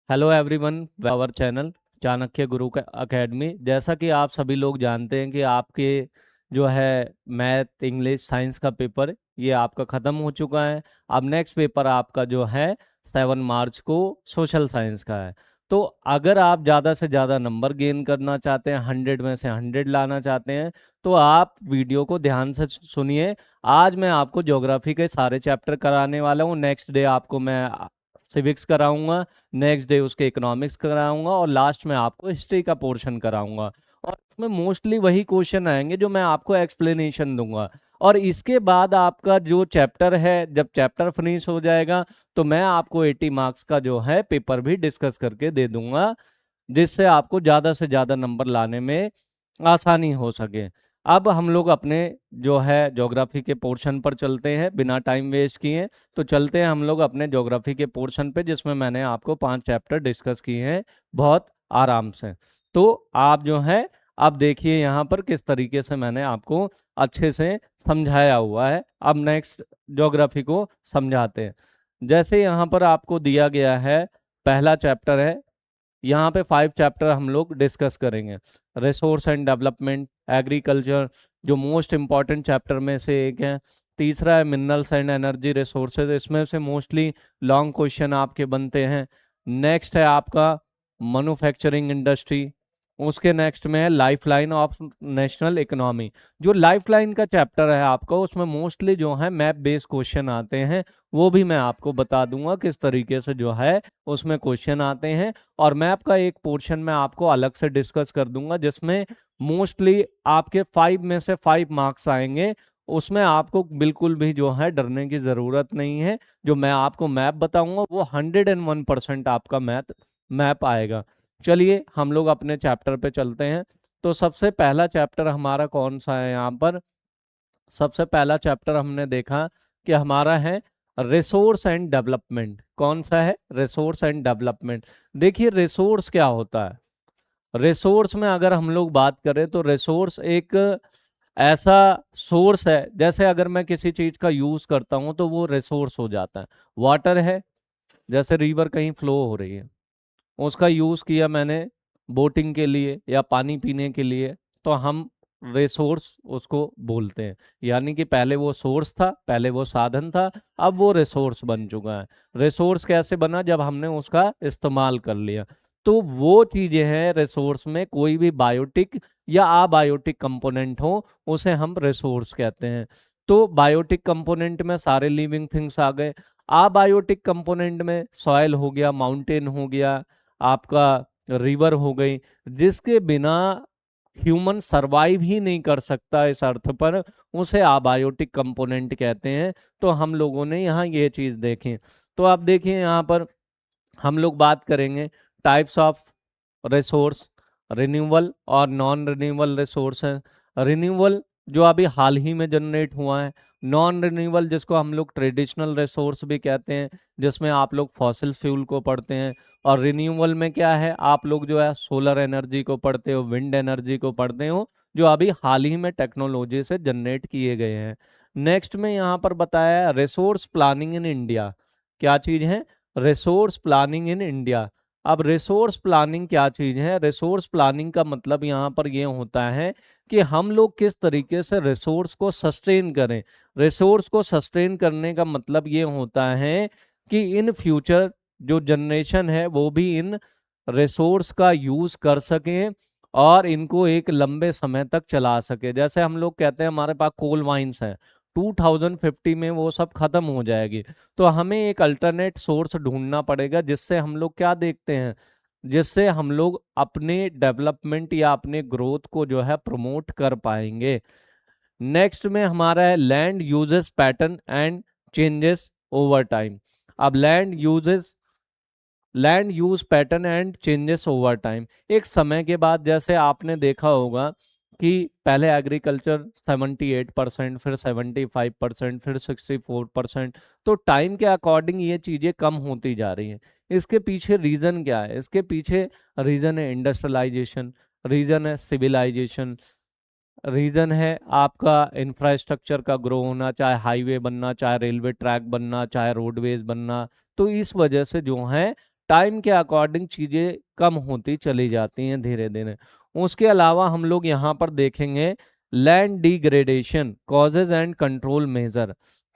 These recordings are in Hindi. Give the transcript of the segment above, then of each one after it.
Hello everyone, our channel Chanakya Guru का अकेडमी। जैसा कि आप सभी लोग जानते हैं कि आपके जो है मैथ इंग्लिश साइंस का पेपर ये आपका ख़त्म हो चुका है। अब नेक्स्ट पेपर आपका जो है 7 मार्च को सोशल साइंस का है। तो अगर आप ज़्यादा से ज़्यादा नंबर गेन करना चाहते हैं, 100 में से 100 लाना चाहते हैं, तो आप वीडियो को ध्यान से सुनिए। आज मैं आपको ज्योग्राफी के सारे चैप्टर कराने वाला हूँ। नेक्स्ट डे आपको मैं सिविक्स कराऊंगा, नेक्स्ट डे उसके इकोनॉमिक्स कराऊंगा और लास्ट में आपको हिस्ट्री का पोर्शन कराऊंगा। और इसमें मोस्टली वही क्वेश्चन आएंगे जो मैं आपको एक्सप्लेनेशन दूंगा। और इसके बाद आपका जो चैप्टर है, जब चैप्टर फिनिश हो जाएगा तो मैं आपको 80 मार्क्स का जो है पेपर भी डिस्कस करके दे दूंगा, जिससे आपको ज़्यादा से ज़्यादा नंबर लाने में आसानी हो सके। अब हम लोग अपने जो है ज्योग्राफी के पोर्शन पर चलते हैं बिना टाइम वेस्ट किए। तो चलते हैं हम लोग अपने ज्योग्राफी के पोर्शन पे, जिसमें मैंने आपको 5 चैप्टर डिस्कस किए हैं बहुत आराम से। तो आप जो है अब देखिए यहाँ पर किस तरीके से मैंने आपको अच्छे से समझाया हुआ है। अब नेक्स्ट ज्योग्राफी को समझाते हैं। जैसे यहाँ पर आपको दिया गया है, पहला चैप्टर है, यहाँ पे 5 चैप्टर हम लोग डिस्कस करेंगे। रिसोर्स एंड डेवलपमेंट, एग्रीकल्चर जो मोस्ट इम्पॉर्टेंट चैप्टर में से एक है। तीसरा है मिनरल्स एंड एनर्जी रिसोर्सेज, इसमें से मोस्टली लॉन्ग क्वेश्चन आपके बनते हैं। नेक्स्ट है आपका मैन्युफैक्चरिंग इंडस्ट्री। उसके नेक्स्ट में है life line of national economy. जो लाइफ लाइन का चैप्टर है आपका, उसमें मोस्टली जो है मैप बेस्ड क्वेश्चन आते हैं। वो भी मैं आपको बता दूंगा किस तरीके से जो है उसमें क्वेश्चन आते हैं। और मैप का एक पोर्शन मैं आपको अलग से डिस्कस कर दूंगा, जिसमें मोस्टली आपके 5 में से 5 मार्क्स आएंगे। उसमें आपको बिल्कुल भी जो है डरने की ज़रूरत नहीं है। जो मैं आपको मैप बताऊंगा वो 101% आपका मैप आएगा। चलिए हम लोग अपने चैप्टर पे चलते हैं। तो सबसे पहला चैप्टर हमारा कौन सा है यहाँ पर? सबसे पहला चैप्टर हमने देखा कि हमारा है रिसोर्स एंड डेवलपमेंट। कौन सा है? Resource and development. देखिए रिसोर्स क्या होता है। रिसोर्स में अगर हम लोग बात करें तो रिसोर्स एक ऐसा सोर्स है, जैसे अगर मैं किसी चीज का यूज करता हूं तो वो रिसोर्स हो जाता है। वाटर है, जैसे रिवर कहीं फ्लो हो रही है, उसका यूज किया मैंने बोटिंग के लिए या पानी पीने के लिए, तो हम रिसोर्स उसको बोलते हैं। यानी कि पहले वो सोर्स था, पहले वो साधन था, अब वो रिसोर्स बन चुका है। रिसोर्स कैसे बना? जब हमने उसका इस्तेमाल कर लिया। तो वो चीजें हैं रिसोर्स में, कोई भी बायोटिक या अबायोटिक कंपोनेंट हो उसे हम रिसोर्स कहते हैं। तो बायोटिक कंपोनेंट में सारे लिविंग थिंग्स आ गए। अबायोटिक कंपोनेंट में सॉइल हो गया, माउंटेन हो गया, आपका रिवर हो गई, जिसके बिना ह्यूमन सरवाइव ही नहीं कर सकता, इस अर्थ पर उसे अबायोटिक कंपोनेंट कहते हैं। तो हम लोगों ने यहाँ ये चीज देखी। तो आप देखिए यहाँ पर हम लोग बात करेंगे टाइप्स ऑफ रिसोर्स, रिन्यूएबल और नॉन रिन्यूएबल रिसोर्स है। रिन्यूएबल जो अभी हाल ही में जनरेट हुआ है, नॉन रिन्यूएबल जिसको हम लोग ट्रेडिशनल रिसोर्स भी कहते हैं, जिसमें आप लोग फॉसिल फ्यूल को पढ़ते हैं। और रिन्यूएबल में क्या है, आप लोग जो है सोलर एनर्जी को पढ़ते हो, विंड एनर्जी को पढ़ते हो, जो अभी हाल ही में टेक्नोलॉजी से जनरेट किए गए हैं। नेक्स्ट में यहाँ पर बताया है रिसोर्स प्लानिंग इन इंडिया। क्या चीज है? Resource planning in India. अब रिसोर्स प्लानिंग क्या चीज है? रिसोर्स प्लानिंग का मतलब यहाँ पर यह होता है कि हम लोग किस तरीके से रिसोर्स को सस्टेन करें। रिसोर्स को सस्टेन करने का मतलब ये होता है कि इन फ्यूचर जो जनरेशन है वो भी इन रिसोर्स का यूज कर सकें और इनको एक लंबे समय तक चला सके। जैसे हम लोग कहते हैं हमारे पास कोल माइंस हैं, 2050 में वो सब खत्म हो जाएगी। तो हमें एक अल्टरनेट सोर्स ढूंढना पड़ेगा, जिससे हम लोग क्या देखते हैं, जिससे हम लोग अपने डेवलपमेंट या अपने ग्रोथ को जो है प्रमोट कर पाएंगे। नेक्स्ट में हमारा है land uses pattern and changes over time. अब land use pattern and changes over time, एक समय के बाद, जैसे आपने देखा होगा कि पहले एग्रीकल्चर 78%, फिर 75%, फिर 64%। तो टाइम के अकॉर्डिंग ये चीजें कम होती जा रही हैं। इसके पीछे रीजन क्या है? इसके पीछे रीजन है इंडस्ट्रियलाइजेशन, रीजन है सिविलाइजेशन, रीजन है आपका इंफ्रास्ट्रक्चर का ग्रो होना, चाहे हाईवे बनना, चाहे रेलवे ट्रैक बनना, चाहे रोडवेज बनना। तो इस वजह से जो है टाइम के अकॉर्डिंग चीजें कम होती चली जाती हैं धीरे धीरे। उसके अलावा हम लोग यहाँ पर देखेंगे land degradation causes and control measure.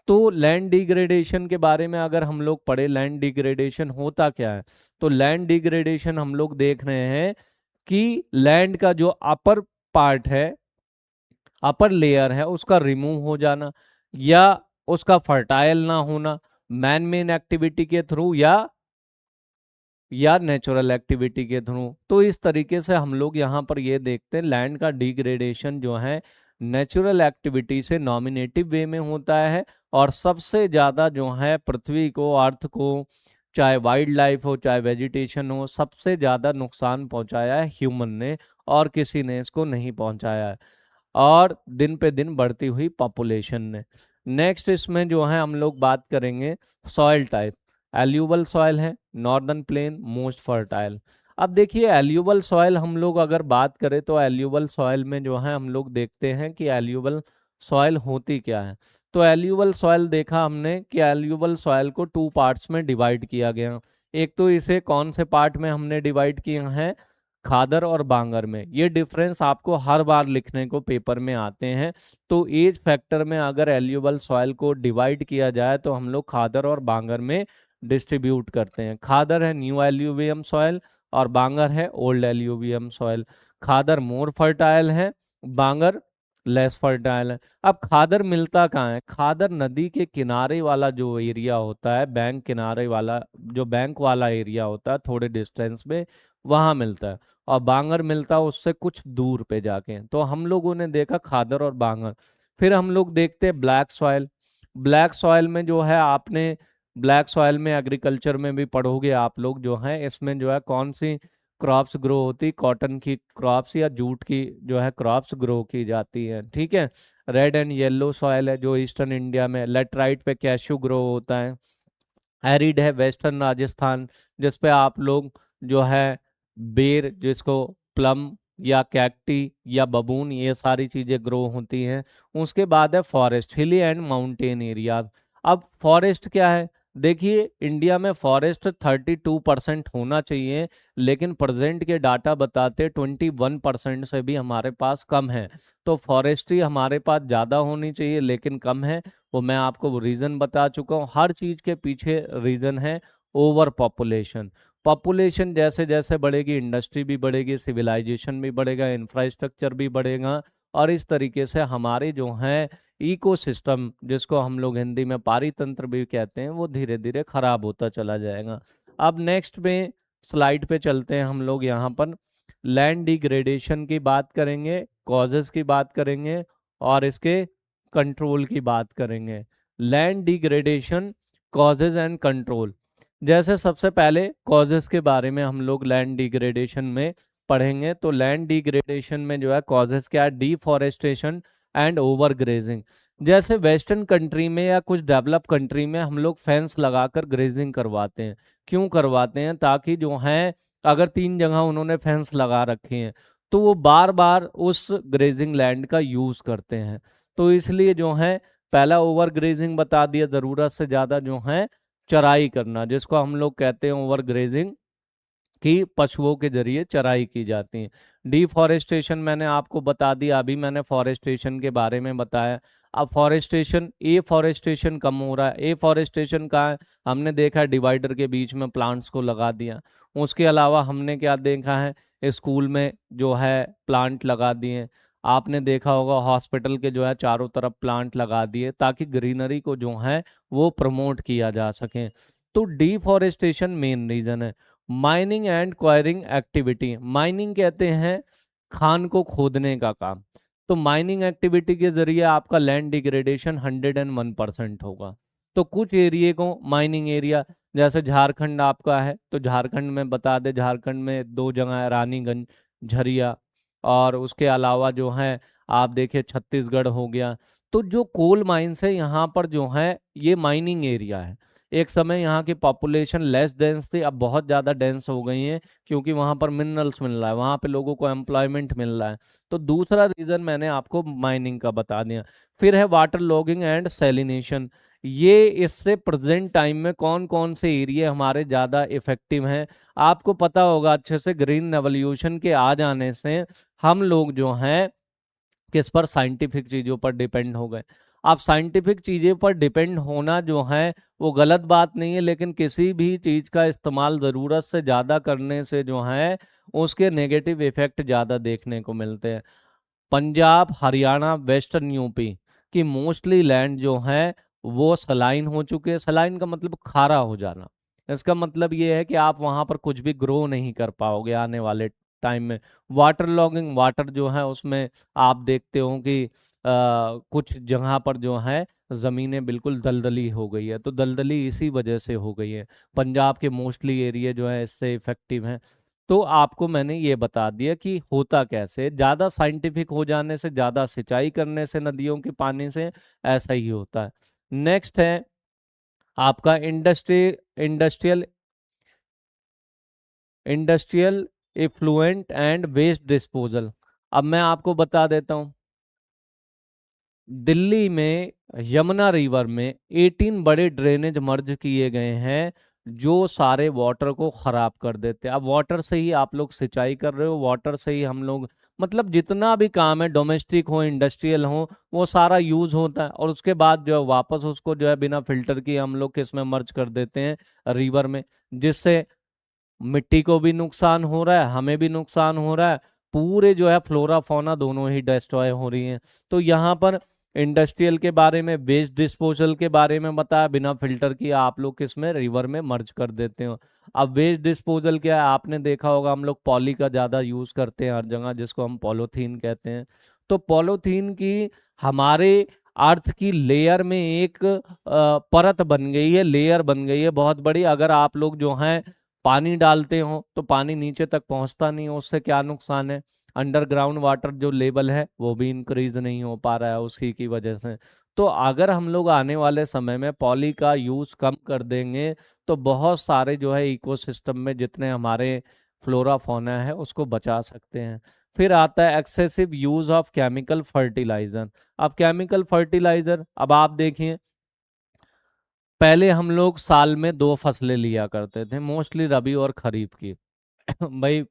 तो लैंड डिग्रेडेशन के बारे में अगर हम लोग पढ़े, लैंड डिग्रेडेशन होता क्या है, तो लैंड डिग्रेडेशन हम लोग देख रहे हैं कि लैंड का जो अपर पार्ट है, अपर लेयर है, उसका रिमूव हो जाना या उसका फर्टाइल ना होना मैन मेन एक्टिविटी के थ्रू या नेचुरल एक्टिविटी के थ्रू। तो इस तरीके से हम लोग यहाँ पर ये देखते हैं लैंड का डिग्रेडेशन जो है नेचुरल एक्टिविटी से नॉमिनेटिव वे में होता है, और सबसे ज़्यादा जो है पृथ्वी को, अर्थ को, चाहे वाइल्ड लाइफ हो चाहे वेजिटेशन हो, सबसे ज़्यादा नुकसान पहुंचाया है ह्यूमन ने, और किसी ने इसको नहीं पहुंचाया है, और दिन पे दिन बढ़ती हुई पॉपुलेशन ने। नेक्स्ट इसमें जो है हम लोग बात करेंगे सॉइल टाइप। एल्यूवल सॉइल है, नॉर्दर्न प्लेन मोस्ट फर्टाइल। अब देखिए एल्यूवल सॉइल हम लोग अगर बात करें तो एल्यूवल सॉइल में जो है हम लोग देखते हैं कि एल्यूवल सॉइल होती क्या है। तो एल्यूवल सॉइल देखा हमने कि एल्यूवल सॉइल को टू पार्ट्स में डिवाइड किया गया। एक तो इसे कौन से पार्ट में हमने डिवाइड किया है, खादर और बांगर में। ये डिफरेंस आपको हर बार लिखने को पेपर में आते हैं। तो एज फैक्टर में अगर एल्यूवल सॉइल को डिवाइड किया जाए तो हम लोग खादर और बांगर में डिस्ट्रीब्यूट करते हैं। खादर है न्यू एल्यूवियम सॉइल और बांगर है ओल्ड एल्यूवियम सॉइल। खादर मोर फर्टाइल है, बांगर लेस फर्टाइल है। अब खादर मिलता कहाँ है, खादर नदी के किनारे वाला जो एरिया होता है, बैंक किनारे वाला जो बैंक वाला एरिया होता है थोड़े डिस्टेंस में, वहां मिलता है। और बांगर मिलता है उससे कुछ दूर पे जाके। तो हम लोगों ने देखा खादर और बांगर। फिर हम लोग देखते हैं ब्लैक सॉइल। ब्लैक सॉइल में जो है आपने ब्लैक सॉइल में एग्रीकल्चर में भी पढ़ोगे आप लोग, जो है इसमें जो है कौन सी क्रॉप्स ग्रो होती, कॉटन की क्रॉप्स या जूट की जो है क्रॉप्स ग्रो की जाती है। ठीक है। रेड एंड येलो सॉइल है जो ईस्टर्न इंडिया में, लेटराइट पे कैश्यू ग्रो होता है। एरिड है वेस्टर्न राजस्थान, जिस पे आप लोग जो है बेर, जिसको प्लम या कैक्टी या बबून, ये सारी चीजें ग्रो होती हैं। उसके बाद है फॉरेस्ट, हिली एंड माउंटेन एरिया। अब फॉरेस्ट क्या है, देखिए इंडिया में फॉरेस्ट 32% होना चाहिए, लेकिन प्रेजेंट के डाटा बताते 21% से भी हमारे पास कम है। तो फॉरेस्ट्री हमारे पास ज़्यादा होनी चाहिए लेकिन कम है। वो मैं आपको रीजन बता चुका हूँ। हर चीज के पीछे रीजन है ओवर पॉपुलेशन। पॉपुलेशन जैसे जैसे बढ़ेगी इंडस्ट्री भी बढ़ेगी, सिविलाइजेशन भी बढ़ेगा, इंफ्रास्ट्रक्चर भी बढ़ेगा, और इस तरीके से हमारे जो है इकोसिस्टम, जिसको हम लोग हिंदी में पारितंत्र भी कहते हैं, वो धीरे धीरे खराब होता चला जाएगा। अब नेक्स्ट में स्लाइड पे चलते हैं हम लोग। यहाँ पर लैंड डिग्रेडेशन की बात करेंगे, कॉजेस की बात करेंगे, और इसके कंट्रोल की बात करेंगे। Land degradation, causes and control. जैसे सबसे पहले कॉजेज के बारे में हम लोग लैंड डिग्रेडेशन में पढ़ेंगे। तो लैंड डिग्रेडेशन में जो है कॉजेज क्या है, डिफॉरेस्टेशन एंड ओवर ग्रेजिंग। जैसे वेस्टर्न कंट्री में या कुछ डेवलप कंट्री में हम लोग फेंस लगाकर ग्रेजिंग करवाते हैं। क्यों करवाते हैं, ताकि जो है अगर 3 जगह उन्होंने फेंस लगा रखे हैं तो वो बार बार उस ग्रेजिंग लैंड का यूज करते हैं। तो इसलिए जो है पहला ओवर ग्रेजिंग बता दिया, जरूरत से ज्यादा जो है चराई करना, जिसको हम लोग कहते हैं ओवर ग्रेजिंग, कि पशुओं के जरिए चराई की जाती है। डिफॉरेस्टेशन मैंने आपको बता दिया, अभी मैंने फॉरेस्टेशन के बारे में बताया। अब फॉरेस्टेशन, ए फॉरेस्टेशन कम हो रहा है। ए फॉरेस्टेशन का है, हमने देखा डिवाइडर के बीच में प्लांट्स को लगा दिया। उसके अलावा हमने क्या देखा है, स्कूल में जो है प्लांट लगा दिए। आपने देखा होगा हॉस्पिटल के जो है चारों तरफ प्लांट लगा दिए, ताकि ग्रीनरी को जो है वो प्रमोट किया जा सके। तो डिफॉरेस्टेशन मेन रीजन है। Mining and enquiring activity, mining कहते हैं खान को खोदने का काम। तो माइनिंग एक्टिविटी के जरिए आपका लैंड डिग्रेडेशन 101% होगा। तो कुछ एरिया को माइनिंग एरिया, जैसे झारखंड आपका है, तो झारखंड में बता दे, झारखंड में 2 जगह है, रानीगंज, झरिया, और उसके अलावा जो है आप देखिए छत्तीसगढ़ हो गया। तो जो कोल माइंस है यहाँ पर जो है ये माइनिंग एरिया है। एक समय यहाँ की पॉपुलेशन लेस डेंस थी, अब बहुत ज़्यादा डेंस हो गई है, क्योंकि वहाँ पर मिनरल्स मिल रहा है, वहाँ पे लोगों को एम्प्लॉयमेंट मिल रहा है। तो दूसरा रीज़न मैंने आपको माइनिंग का बता दिया। फिर है वाटर लॉगिंग एंड सैलिनेशन। ये इससे प्रेजेंट टाइम में कौन कौन से एरिया हमारे ज़्यादा इफेक्टिव हैं। आपको पता होगा अच्छे से, ग्रीन रेवोल्यूशन के आ जाने से हम लोग जो हैं किस पर, साइंटिफिक चीज़ों पर डिपेंड हो गए। अब साइंटिफिक चीज़ों पर डिपेंड होना जो है वो गलत बात नहीं है, लेकिन किसी भी चीज़ का इस्तेमाल ज़रूरत से ज़्यादा करने से जो है उसके नेगेटिव इफेक्ट ज़्यादा देखने को मिलते हैं। पंजाब, हरियाणा, वेस्टर्न यूपी की मोस्टली लैंड जो है वो सलाइन हो चुके हैं। सलाइन का मतलब खारा हो जाना। इसका मतलब ये है कि आप वहां पर कुछ भी ग्रो नहीं कर पाओगे आने वाले टाइम में। वाटर लॉगिंग, वाटर जो है उसमें आप देखते हो कि कुछ जगह पर जो है जमीनें बिल्कुल दलदली हो गई है, तो दलदली इसी वजह से हो गई है। पंजाब के मोस्टली एरिया जो है इससे इफेक्टिव हैं। तो आपको मैंने ये बता दिया कि होता कैसे, ज्यादा साइंटिफिक हो जाने से, ज्यादा सिंचाई करने से नदियों के पानी से ऐसा ही होता है। नेक्स्ट है आपका industrial industrial effluent and waste disposal. अब मैं आपको बता देता हूँ, दिल्ली में यमुना रिवर में 18 बड़े ड्रेनेज मर्ज किए गए हैं जो सारे वाटर को खराब कर देते हैं। अब वाटर से ही आप लोग सिंचाई कर रहे हो, वाटर से ही हम लोग मतलब जितना भी काम है, डोमेस्टिक हो इंडस्ट्रियल हो, वो सारा यूज होता है, और उसके बाद जो है वापस उसको जो है बिना फिल्टर किए हम लोग किस में मर्ज कर देते हैं, रिवर में। जिससे मिट्टी को भी नुकसान हो रहा है, हमें भी नुकसान हो रहा है, पूरे जो है फ्लोरा फौना दोनों ही डिस्ट्रॉय हो रही हैं। तो यहाँ पर इंडस्ट्रियल के बारे में, वेस्ट डिस्पोजल के बारे में बताया, बिना फिल्टर किए आप लोग किस में, रिवर में मर्ज कर देते हो। अब वेस्ट डिस्पोजल क्या है, आपने देखा होगा हम लोग पॉली का ज्यादा यूज करते हैं हर जगह, जिसको हम पॉलीथीन कहते हैं। तो पॉलीथीन की हमारे अर्थ की लेयर में एक परत बन गई है, लेयर बन गई है बहुत बड़ी। अगर आप लोग जो हैं पानी डालते हो तो पानी नीचे तक पहुंचता नहीं है, उससे क्या नुकसान है, अंडरग्राउंड वाटर जो लेवल है वो भी इंक्रीज नहीं हो पा रहा है उसी की वजह से। तो अगर हम लोग आने वाले समय में पॉली का यूज कम कर देंगे तो बहुत सारे जो है इकोसिस्टम में जितने हमारे फ्लोरा फौना है उसको बचा सकते हैं। फिर आता है excessive use of chemical fertiliser. अब केमिकल फर्टिलाइजर, अब आप देखिए, पहले हम लोग साल में दो फसलें लिया करते थे, मोस्टली रबी और खरीफ की। भाई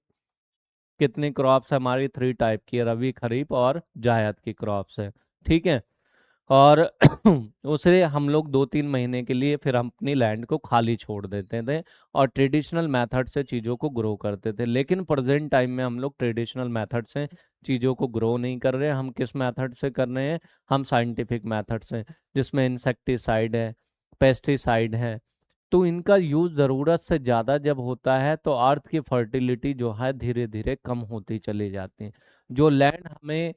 कितनी क्रॉप्स है हमारी, 3 टाइप की है, रबी, खरीफ और जायद की क्रॉप्स है। ठीक है। और उसे हम लोग 2-3 महीने के लिए फिर हम अपनी लैंड को खाली छोड़ देते थे और ट्रेडिशनल मेथड से चीज़ों को ग्रो करते थे। लेकिन प्रेजेंट टाइम में हम लोग ट्रेडिशनल मेथड से चीज़ों को ग्रो नहीं कर रहे हैं। हम किस मेथड से कर रहे हैं, हम साइंटिफिक मेथड से, जिसमें इंसेक्टिसाइड है, पेस्टिसाइड है। तो इनका यूज ज़रूरत से ज़्यादा जब होता है तो अर्थ की फर्टिलिटी जो है धीरे धीरे कम होती चली जाती है। जो लैंड हमें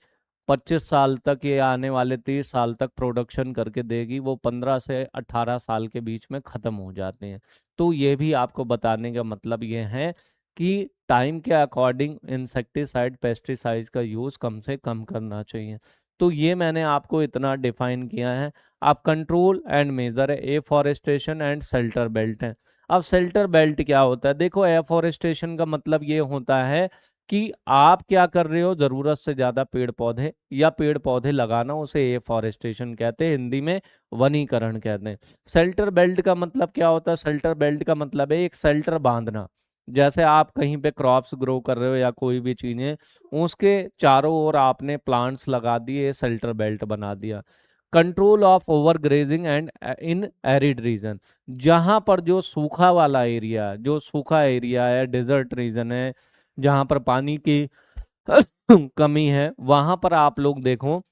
25 साल तक या आने वाले 30 साल तक प्रोडक्शन करके देगी, वो 15 से 18 साल के बीच में ख़त्म हो जाते हैं। तो ये भी आपको बताने का मतलब ये है कि टाइम के अकॉर्डिंग इंसेक्टिसाइड, पेस्टिसाइड्स का यूज़ कम से कम करना चाहिए। तो ये मैंने आपको इतना डिफाइन किया है। आप कंट्रोल एंड मेजर है, एफॉरेस्टेशन एंड शेल्टर बेल्ट है। अब शेल्टर बेल्ट क्या होता है, देखो एफॉरेस्टेशन का मतलब ये होता है कि आप क्या कर रहे हो, जरूरत से ज्यादा पेड़ पौधे या पेड़ पौधे लगाना, उसे एफॉरेस्टेशन कहते हैं, हिंदी में वनीकरण कहते हैं। शेल्टर बेल्ट का मतलब क्या होता है, शेल्टर बेल्ट का मतलब है एक शेल्टर बांधना। जैसे आप कहीं पे क्रॉप्स ग्रो कर रहे हो या कोई भी चीजें, उसके चारों ओर आपने प्लांट्स लगा दिए, शेल्टर बेल्ट बना दिया। Control of over grazing and in arid region, जहां पर जो सूखा वाला एरिया, जो सूखा एरिया है, डेजर्ट रीजन है, जहां पर पानी की कमी है, वहां पर आप लोग देखो,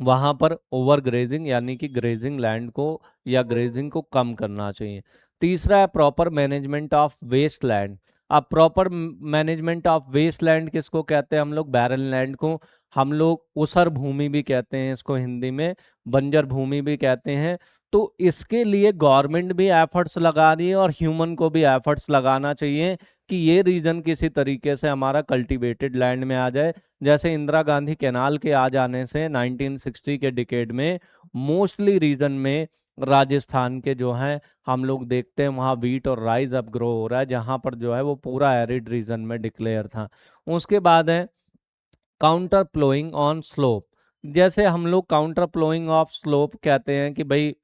वहां पर ओवर ग्रेजिंग यानी कि ग्रेजिंग लैंड को या ग्रेजिंग को कम करना चाहिए। तीसरा है proper management of wasteland. अब proper management of wasteland किसको कहते हैं, हम लोग बैरन लैंड को, हम लोग ऊसर भूमि भी कहते हैं इसको, हिंदी में बंजर भूमि भी कहते हैं। तो इसके लिए गवर्नमेंट भी एफर्ट्स लगा रही है और ह्यूमन को भी एफर्ट्स लगाना चाहिए कि ये रीजन किसी तरीके से हमारा कल्टीवेटेड लैंड में आ जाए। जैसे इंदिरा गांधी कैनाल के आ जाने से 1960 के डिकेड में मोस्टली रीजन में राजस्थान के जो हैं हम लोग देखते हैं वहाँ वीट और राइस अब ग्रो हो रहा है, जहाँ पर जो है वो पूरा एरिड रीजन में डिक्लेयर था। उसके बाद है काउंटर प्लोइंग ऑन स्लोप। जैसे हम लोग काउंटर प्लोइंग ऑफ स्लोप कहते हैं कि भाई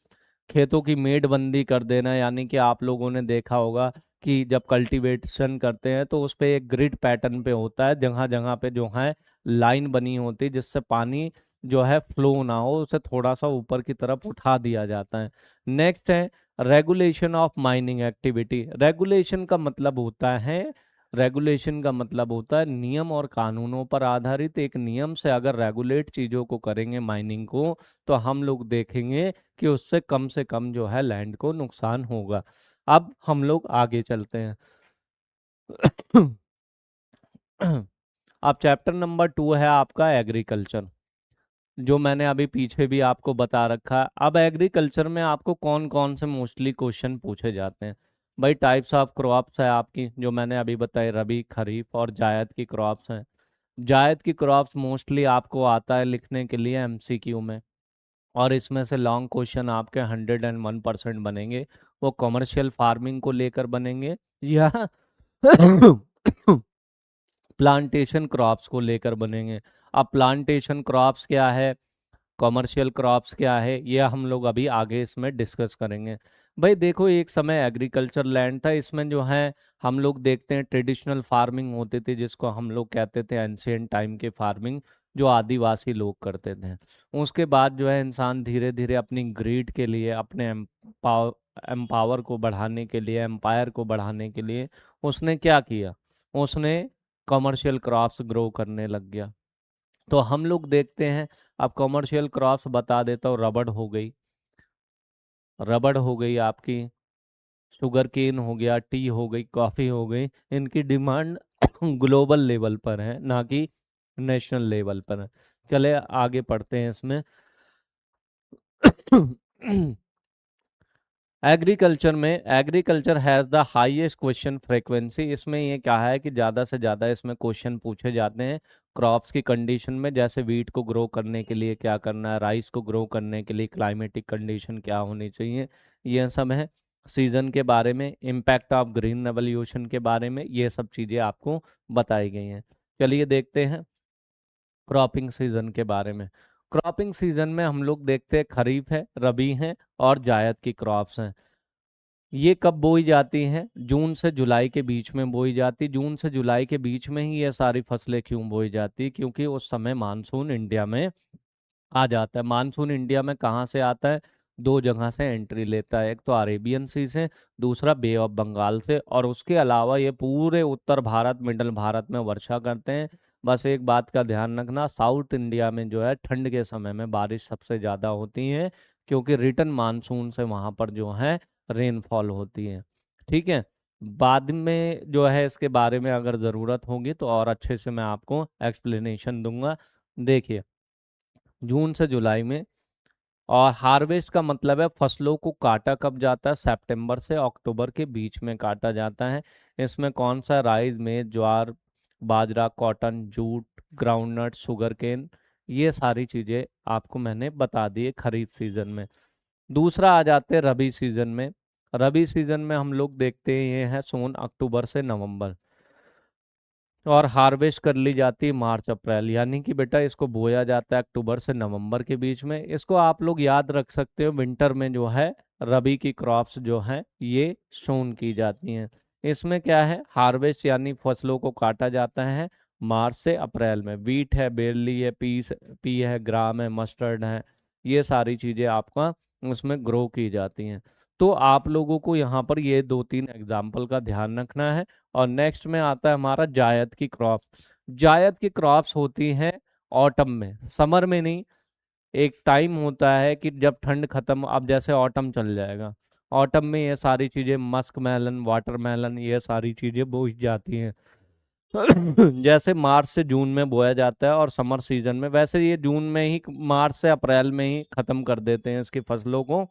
खेतों की मेड़बंदी कर देना, यानी कि आप लोगों ने देखा होगा कि जब कल्टीवेशन करते हैं तो उस पे एक ग्रिड पैटर्न पे होता है, जगह जगह पे जो है लाइन बनी होती है, जिससे पानी जो है फ्लो ना हो, उसे थोड़ा सा ऊपर की तरफ उठा दिया जाता है। नेक्स्ट है regulation of mining activity. Regulation का मतलब होता है नियम और कानूनों पर आधारित। एक नियम से अगर रेगुलेट चीजों को करेंगे माइनिंग को, तो हम लोग देखेंगे कि उससे कम जो है लैंड को नुकसान होगा। अब हम लोग आगे चलते हैं। अब चैप्टर नंबर 2 है आपका एग्रीकल्चर, जो मैंने अभी पीछे भी आपको बता रखा है। अब एग्रीकल्चर में आपको कौन कौन से मोस्टली क्वेश्चन पूछे जाते हैं? भाई टाइप्स ऑफ क्रॉप्स है आपकी, जो मैंने अभी बताई, रबी, खरीफ और जायद की क्रॉप्स हैं। जायद की क्रॉप्स मोस्टली आपको आता है लिखने के लिए एमसीक्यू में, और इसमें से लॉन्ग क्वेश्चन आपके 101% बनेंगे। वो कमर्शियल फार्मिंग को लेकर बनेंगे या प्लांटेशन क्रॉप्स को लेकर बनेंगे। अब प्लांटेशन क्रॉप्स क्या है, कमर्शियल क्रॉप्स क्या है, ये हम लोग अभी आगे इसमें डिस्कस करेंगे। भाई देखो, एक समय एग्रीकल्चर लैंड था, इसमें जो है हम लोग देखते हैं ट्रेडिशनल फार्मिंग होती थी, जिसको हम लोग कहते थे एंशियंट टाइम के फार्मिंग, जो आदिवासी लोग करते थे। उसके बाद जो है इंसान धीरे धीरे अपनी ग्रीड के लिए, अपने एम्पावर को बढ़ाने के लिए, एम्पायर को बढ़ाने के लिए उसने क्या किया, उसने कमर्शियल क्रॉप्स ग्रो करने लग गया। तो हम लोग देखते हैं, अब कमर्शियल क्रॉप्स बता देता हूँ। रबड़ हो गई आपकी, शुगर केन हो गया, टी हो गई, कॉफ़ी हो गई। इनकी डिमांड ग्लोबल लेवल पर है, ना कि नेशनल लेवल पर है। चले आगे पढ़ते हैं इसमें। Agriculture has the highest question frequency. इसमें ये क्या है कि ज़्यादा से ज़्यादा इसमें क्वेश्चन पूछे जाते हैं क्रॉप्स की कंडीशन में, जैसे वीट को ग्रो करने के लिए क्या करना है, राइस को ग्रो करने के लिए क्लाइमेटिक कंडीशन क्या होनी चाहिए, ये सब है। सीजन के बारे में, इम्पैक्ट ऑफ ग्रीन रेवोल्यूशन के बारे में, ये सब चीज़ें आपको बताई गई हैं। चलिए देखते हैं क्रॉपिंग सीजन के बारे में। क्रॉपिंग सीजन में हम लोग देखते हैं खरीफ है, रबी है और जायद की क्रॉप्स हैं। ये कब बोई जाती हैं? जून से जुलाई के बीच में बोई जाती। जून से जुलाई के बीच में ही ये सारी फसलें क्यों बोई जाती? क्योंकि उस समय मानसून इंडिया में आ जाता है। मानसून इंडिया में कहाँ से आता है? दो जगह से एंट्री लेता है, एक तो अरेबियन सी से, दूसरा बे ऑफ बंगाल से, और उसके अलावा ये पूरे उत्तर भारत, मिडल भारत में वर्षा करते हैं। बस एक बात का ध्यान रखना, साउथ इंडिया में जो है ठंड के समय में बारिश सबसे ज़्यादा होती है, क्योंकि रिटर्न मानसून से वहाँ पर जो है रेनफॉल होती है। ठीक है, बाद में जो है इसके बारे में अगर ज़रूरत होगी तो और अच्छे से मैं आपको एक्सप्लेनेशन दूंगा। देखिए, जून से जुलाई में, और हार्वेस्ट का मतलब है फसलों को काटा कब जाता है? सितंबर से अक्टूबर के बीच में काटा जाता है। इसमें कौन सा? राइस, मेज, ज्वार, बाजरा, cotton, jute, groundnut, sugarcane, ये सारी चीजें आपको मैंने बता दी है खरीफ सीजन में। दूसरा आ जाते हैं रबी सीजन में। रबी सीजन में हम लोग देखते हैं ये है सोन अक्टूबर से नवंबर, और हार्वेस्ट कर ली जाती है मार्च अप्रैल। यानी कि बेटा इसको बोया जाता है अक्टूबर से नवंबर के बीच में। इसको आप लोग याद रख सकते हो, विंटर में जो है रबी की क्रॉप्स जो हैं ये सोन की जाती हैं। इसमें क्या है, हार्वेस्ट यानी फसलों को काटा जाता है मार्च से अप्रैल में। वीट है, बेरली है, पी है, ग्राम है, मस्टर्ड है, ये सारी चीज़ें आपका उसमें ग्रो की जाती हैं। तो आप लोगों को यहाँ पर ये 2-3 एग्जाम्पल का ध्यान रखना है। और नेक्स्ट में आता है हमारा जायद की क्रॉप। जायद की क्रॉप्स होती हैं ऑटम में, समर में नहीं। एक टाइम होता है कि जब ठंड खत्म, अब जैसे ऑटम चल जाएगा, ऑटम में ये सारी चीजें, मस्क मेलन, वाटरमेलन, ये सारी चीजें बोई जाती हैं। जैसे मार्च से जून में बोया जाता है और समर सीजन में, वैसे ये जून में ही, मार्च से अप्रैल में ही खत्म कर देते हैं इसकी फसलों को।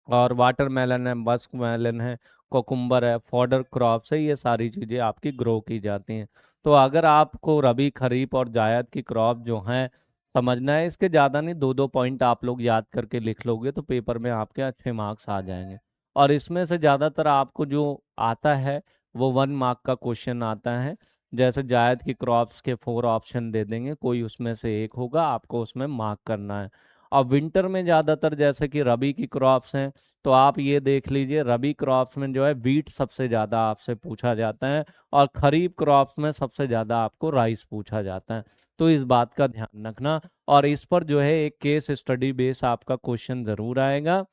और वाटरमेलन है, मस्क मेलन है, कोकुम्बर है, फॉडर क्रॉप्स है, ये सारी चीज़ें आपकी ग्रो की जाती हैं। तो अगर आपको रबी, खरीफ और जायद की क्रॉप जो हैं समझना है, इसके ज़्यादा नहीं, 2-2 पॉइंट आप लोग याद करके लिख लोगे तो पेपर में आपके अच्छे मार्क्स आ जाएंगे। और इसमें से ज़्यादातर आपको जो आता है वो 1 मार्क का क्वेश्चन आता है। जैसे जायद की क्रॉप्स के 4 ऑप्शन दे देंगे, कोई उसमें से एक होगा, आपको उसमें मार्क करना है। और विंटर में ज़्यादातर जैसे कि रबी की क्रॉप्स हैं, तो आप ये देख लीजिए रबी क्रॉप्स में जो है वीट सबसे ज़्यादा आपसे पूछा जाता है, और खरीफ क्रॉप्स में सबसे ज़्यादा आपको राइस पूछा जाता है। तो इस बात का ध्यान रखना, और इस पर जो है एक केस स्टडी बेस आपका क्वेश्चन ज़रूर आएगा,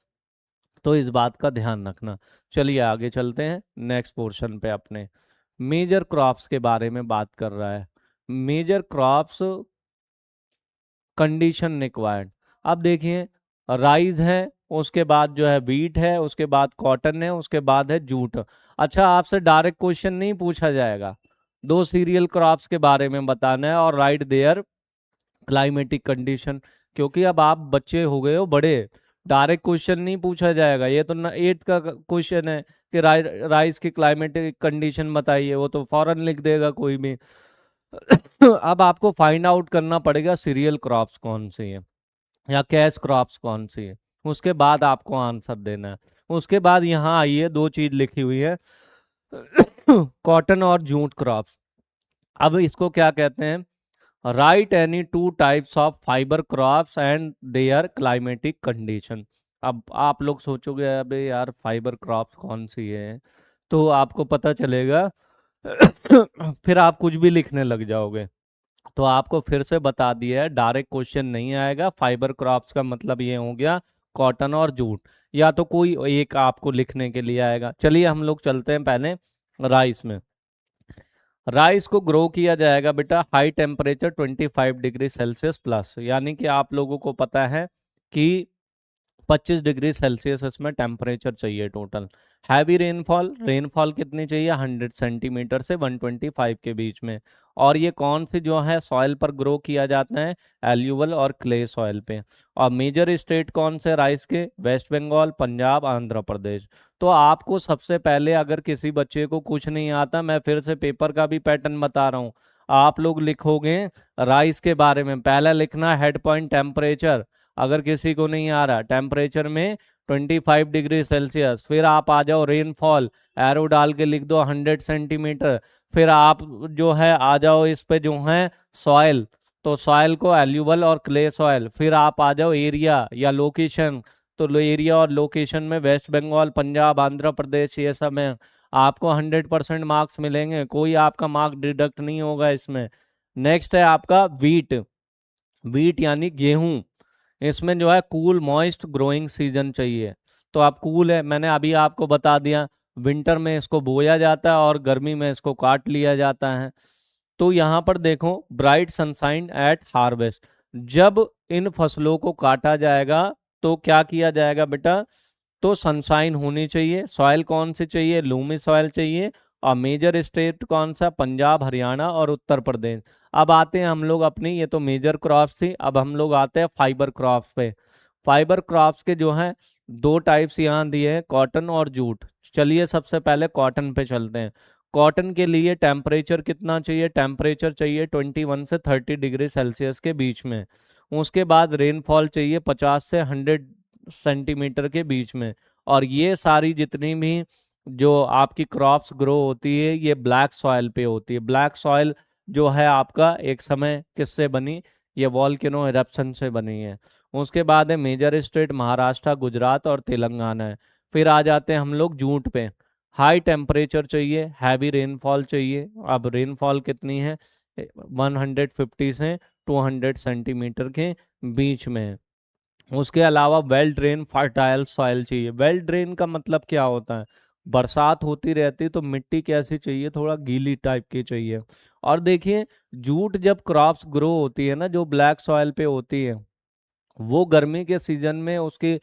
तो इस बात का ध्यान रखना। चलिए आगे चलते हैं नेक्स्ट पोर्शन पे। अपने मेजर क्रॉप्स के बारे में बात कर रहा है। Major crops condition required. अब देखिए राइस है, उसके बाद जो है वीट है, उसके बाद कॉटन है, उसके बाद है जूट। अच्छा, आपसे डायरेक्ट क्वेश्चन नहीं पूछा जाएगा, दो सीरियल क्रॉप्स के बारे में बताना है और राइट देयर क्लाइमेटिक कंडीशन। क्योंकि अब आप बच्चे हो गए हो बड़े, डायरेक्ट क्वेश्चन नहीं पूछा जाएगा। ये तो 8th का क्वेश्चन है कि राइस की क्लाइमेटिक कंडीशन बताइए, वो तो फौरन लिख देगा कोई भी। अब आपको फाइंड आउट करना पड़ेगा सीरियल क्रॉप्स कौन सी है या कैश क्रॉप्स कौन सी है, उसके बाद आपको आंसर देना है। उसके बाद यहाँ आइए, दो चीज लिखी हुई है, कॉटन और जूट क्रॉप्स। अब इसको क्या कहते हैं, right any two types of fibre crops and their climatic condition. अब आप लोग सोचोगे अबे यार फाइबर क्रॉप्स कौन सी है, तो आपको पता चलेगा फिर आप कुछ भी लिखने लग जाओगे। तो आपको फिर से बता दिया है, डायरेक्ट क्वेश्चन नहीं आएगा। फाइबर क्रॉप्स का मतलब ये हो गया कॉटन और जूट, या तो कोई एक आपको लिखने के लिए आएगा। चलिए हम लोग चलते हैं पहले राइस में। राइस को ग्रो किया जाएगा बेटा high temperature 25 degree Celsius plus, यानी कि आप लोगों को पता है कि 25 डिग्री सेल्सियस इसमें टेम्परेचर चाहिए टोटल। हैवी रेनफॉल, रेनफॉल कितनी चाहिए, 100 सेंटीमीटर से 125 के बीच में। और ये कौन सी जो है सॉइल पर ग्रो किया जाता है, एल्यूवल और क्ले सॉइल पे। और मेजर स्टेट कौन से राइस के, वेस्ट बंगाल, पंजाब, आंध्र प्रदेश। तो आपको सबसे पहले, अगर किसी बच्चे को कुछ नहीं आता, मैं फिर से पेपर का भी पैटर्न बता रहा हूँ, आप लोग लिखोगे राइस के बारे में, पहला लिखना हेड पॉइंट टेम्परेचर, अगर किसी को नहीं आ रहा टेम्परेचर में 25 डिग्री सेल्सियस, फिर आप आ जाओ रेनफॉल, एरो डाल के लिख दो 100 सेंटीमीटर। फिर आप जो है आ जाओ इस पे जो है सॉइल, तो सॉइल को एल्यूवल और क्ले सॉइल। फिर आप आ जाओ एरिया या लोकेशन, तो एरिया और लोकेशन में वेस्ट बंगाल, पंजाब, आंध्र प्रदेश, ये सब है। आपको 100% मार्क्स मिलेंगे, कोई आपका मार्क डिडक्ट नहीं होगा इसमें। नेक्स्ट है आपका वीट। वीट यानी गेहूं, इसमें जो है कूल मॉइस्ट ग्रोइंग सीजन चाहिए। तो आप कूल है, मैंने अभी आपको बता दिया, विंटर में इसको बोया जाता है और गर्मी में इसको काट लिया जाता है। तो यहाँ पर देखो ब्राइट सनशाइन एट हार्वेस्ट, जब इन फसलों को काटा जाएगा तो क्या किया जाएगा बेटा, तो सनशाइन होनी चाहिए। सॉइल कौन सी चाहिए, लूमी सॉइल चाहिए। और मेजर स्टेट कौन सा, पंजाब, हरियाणा और उत्तर प्रदेश। अब आते हैं हम लोग अपनी, ये तो मेजर क्रॉप्स थी, अब हम लोग आते हैं फाइबर क्रॉप्स पे। फाइबर क्रॉप्स के जो हैं दो टाइप्स यहाँ दिए हैं, कॉटन और जूट। चलिए सबसे पहले कॉटन पे चलते हैं। कॉटन के लिए टेम्परेचर कितना चाहिए, टेम्परेचर चाहिए 21 से 30 डिग्री सेल्सियस के बीच में। उसके बाद रेनफॉल चाहिए 50 से 100 सेंटीमीटर के बीच में। और ये सारी जितनी भी जो आपकी क्रॉप्स ग्रो होती है ये ब्लैक सॉइल पे होती है। ब्लैक सॉइल जो है आपका एक समय किससे बनी, ये वॉल्केनो इरप्शन से बनी है। उसके बाद है मेजर स्टेट महाराष्ट्र, गुजरात और तेलंगाना है। फिर आ जाते हैं हम लोग जूट पे। हाई टेम्परेचर चाहिए, हैवी रेनफॉल चाहिए। अब रेनफॉल कितनी है, 150 से 200 सेंटीमीटर के बीच में है। उसके अलावा वेल ड्रेन फर्टाइल सॉइल चाहिए। वेल ड्रेन का मतलब क्या होता है, बरसात होती रहती तो मिट्टी कैसी चाहिए, थोड़ा गीली टाइप की चाहिए। और देखिए जूट जब क्रॉप्स ग्रो होती है ना, जो ब्लैक सॉइल पे होती है, वो गर्मी के सीजन में उसकी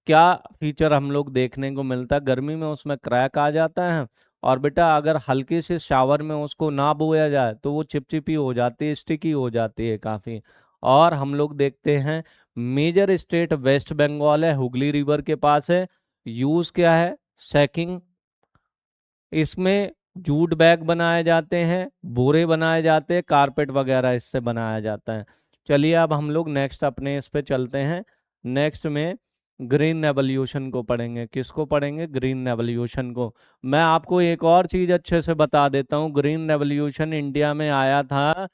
क्या फीचर हम लोग देखने को मिलता है, गर्मी में उसमें क्रैक आ जाता है। और बेटा अगर हल्के से शावर में उसको ना बोया जाए तो वो चिपचिपी हो जाती है, स्टिकी हो जाती है काफ़ी। और हम लोग देखते हैं मेजर स्टेट वेस्ट बंगाल है, हुगली रिवर के पास है। यूज क्या है, सैकिंग, इसमें जूट बैग बनाए जाते हैं, बोरे बनाए जाते हैं, कारपेट वगैरह इससे बनाया जाता है। चलिए अब हम लोग नेक्स्ट अपने इस पे चलते हैं। नेक्स्ट में ग्रीन रेवोल्यूशन को पढ़ेंगे। किसको पढ़ेंगे, ग्रीन रेवोल्यूशन को। मैं आपको एक और चीज अच्छे से बता देता हूँ, ग्रीन रेवोल्यूशन इंडिया में आया था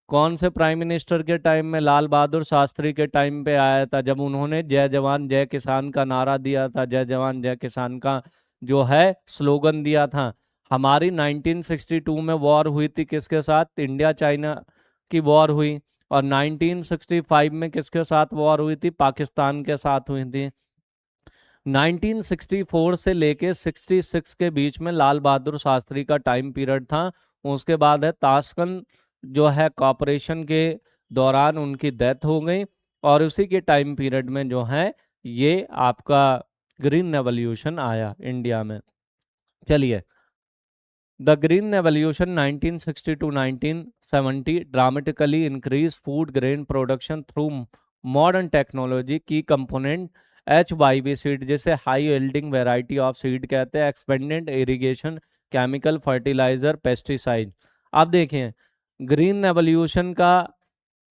कौन से प्राइम मिनिस्टर के टाइम में? लाल बहादुर शास्त्री के टाइम पे आया था, जब उन्होंने जय जवान जय किसान का नारा दिया था, जय जवान जय किसान का जो है स्लोगन दिया था। हमारी 1962 में वॉर हुई थी किसके साथ? इंडिया चाइना की वॉर हुई। और 1965 में किसके साथ वॉर हुई थी? पाकिस्तान के साथ हुई थी। 1964 से लेके 66 के बीच में लाल बहादुर शास्त्री का टाइम पीरियड था। उसके बाद है ताशकंद जो है कॉरपोरेशन के दौरान उनकी डेथ हो गई। और उसी के टाइम पीरियड में जो है ये आपका ग्रीन रेवोल्यूशन आया इंडिया में। चलिए, the green revolution 1960 to 1970 dramatically increased food grain production through modern technology। की कंपोनेंट HYV सीड, जैसे high yielding variety of seed कहते हैं, expanded irrigation, chemical fertiliser, pesticide. अब देखें, ग्रीन रेवोल्यूशन का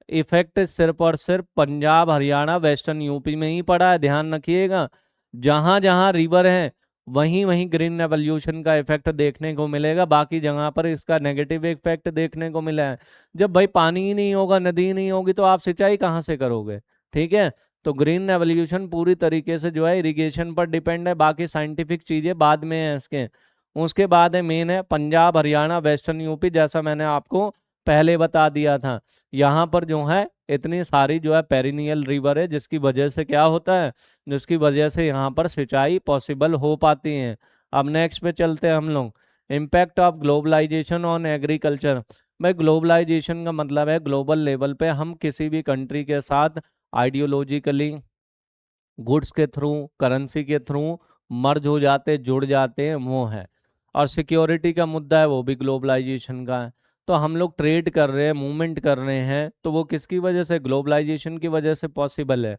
इफेक्ट सिर्फ और सिर्फ पंजाब हरियाणा वेस्टर्न यूपी में ही पड़ा है, ध्यान रखिएगा। जहां जहां रिवर है वहीं वहीं ग्रीन रेवोल्यूशन का इफेक्ट देखने को मिलेगा, बाकी जगह पर इसका नेगेटिव इफेक्ट देखने को मिला है। जब भाई पानी ही नहीं होगा, नदी ही नहीं होगी, तो आप सिंचाई कहाँ से करोगे? ठीक है, तो ग्रीन रेवोल्यूशन पूरी तरीके से जो है इरिगेशन पर डिपेंड है, बाकी साइंटिफिक चीजें बाद में है इसके। उसके बाद है मेन है पंजाब हरियाणा वेस्टर्न यूपी, जैसा मैंने आपको पहले बता दिया था। यहाँ पर जो है इतनी सारी जो है पेरिनियल रिवर है, जिसकी वजह से क्या होता है, जिसकी वजह से यहाँ पर सिंचाई पॉसिबल हो पाती है। अब नेक्स्ट पे चलते हैं हम लोग, impact of globalisation on agriculture. भाई ग्लोबलाइजेशन का मतलब है ग्लोबल लेवल पे हम किसी भी कंट्री के साथ आइडियोलॉजिकली, गुड्स के थ्रू, करेंसी के थ्रू मर्ज हो जाते, जुड़ जाते हैं, वो है। और सिक्योरिटी का मुद्दा है, वो भी ग्लोबलाइजेशन का है। तो हम लोग ट्रेड कर रहे हैं, मूवमेंट कर रहे हैं, तो वो किसकी वजह से? ग्लोबलाइजेशन की वजह से पॉसिबल है।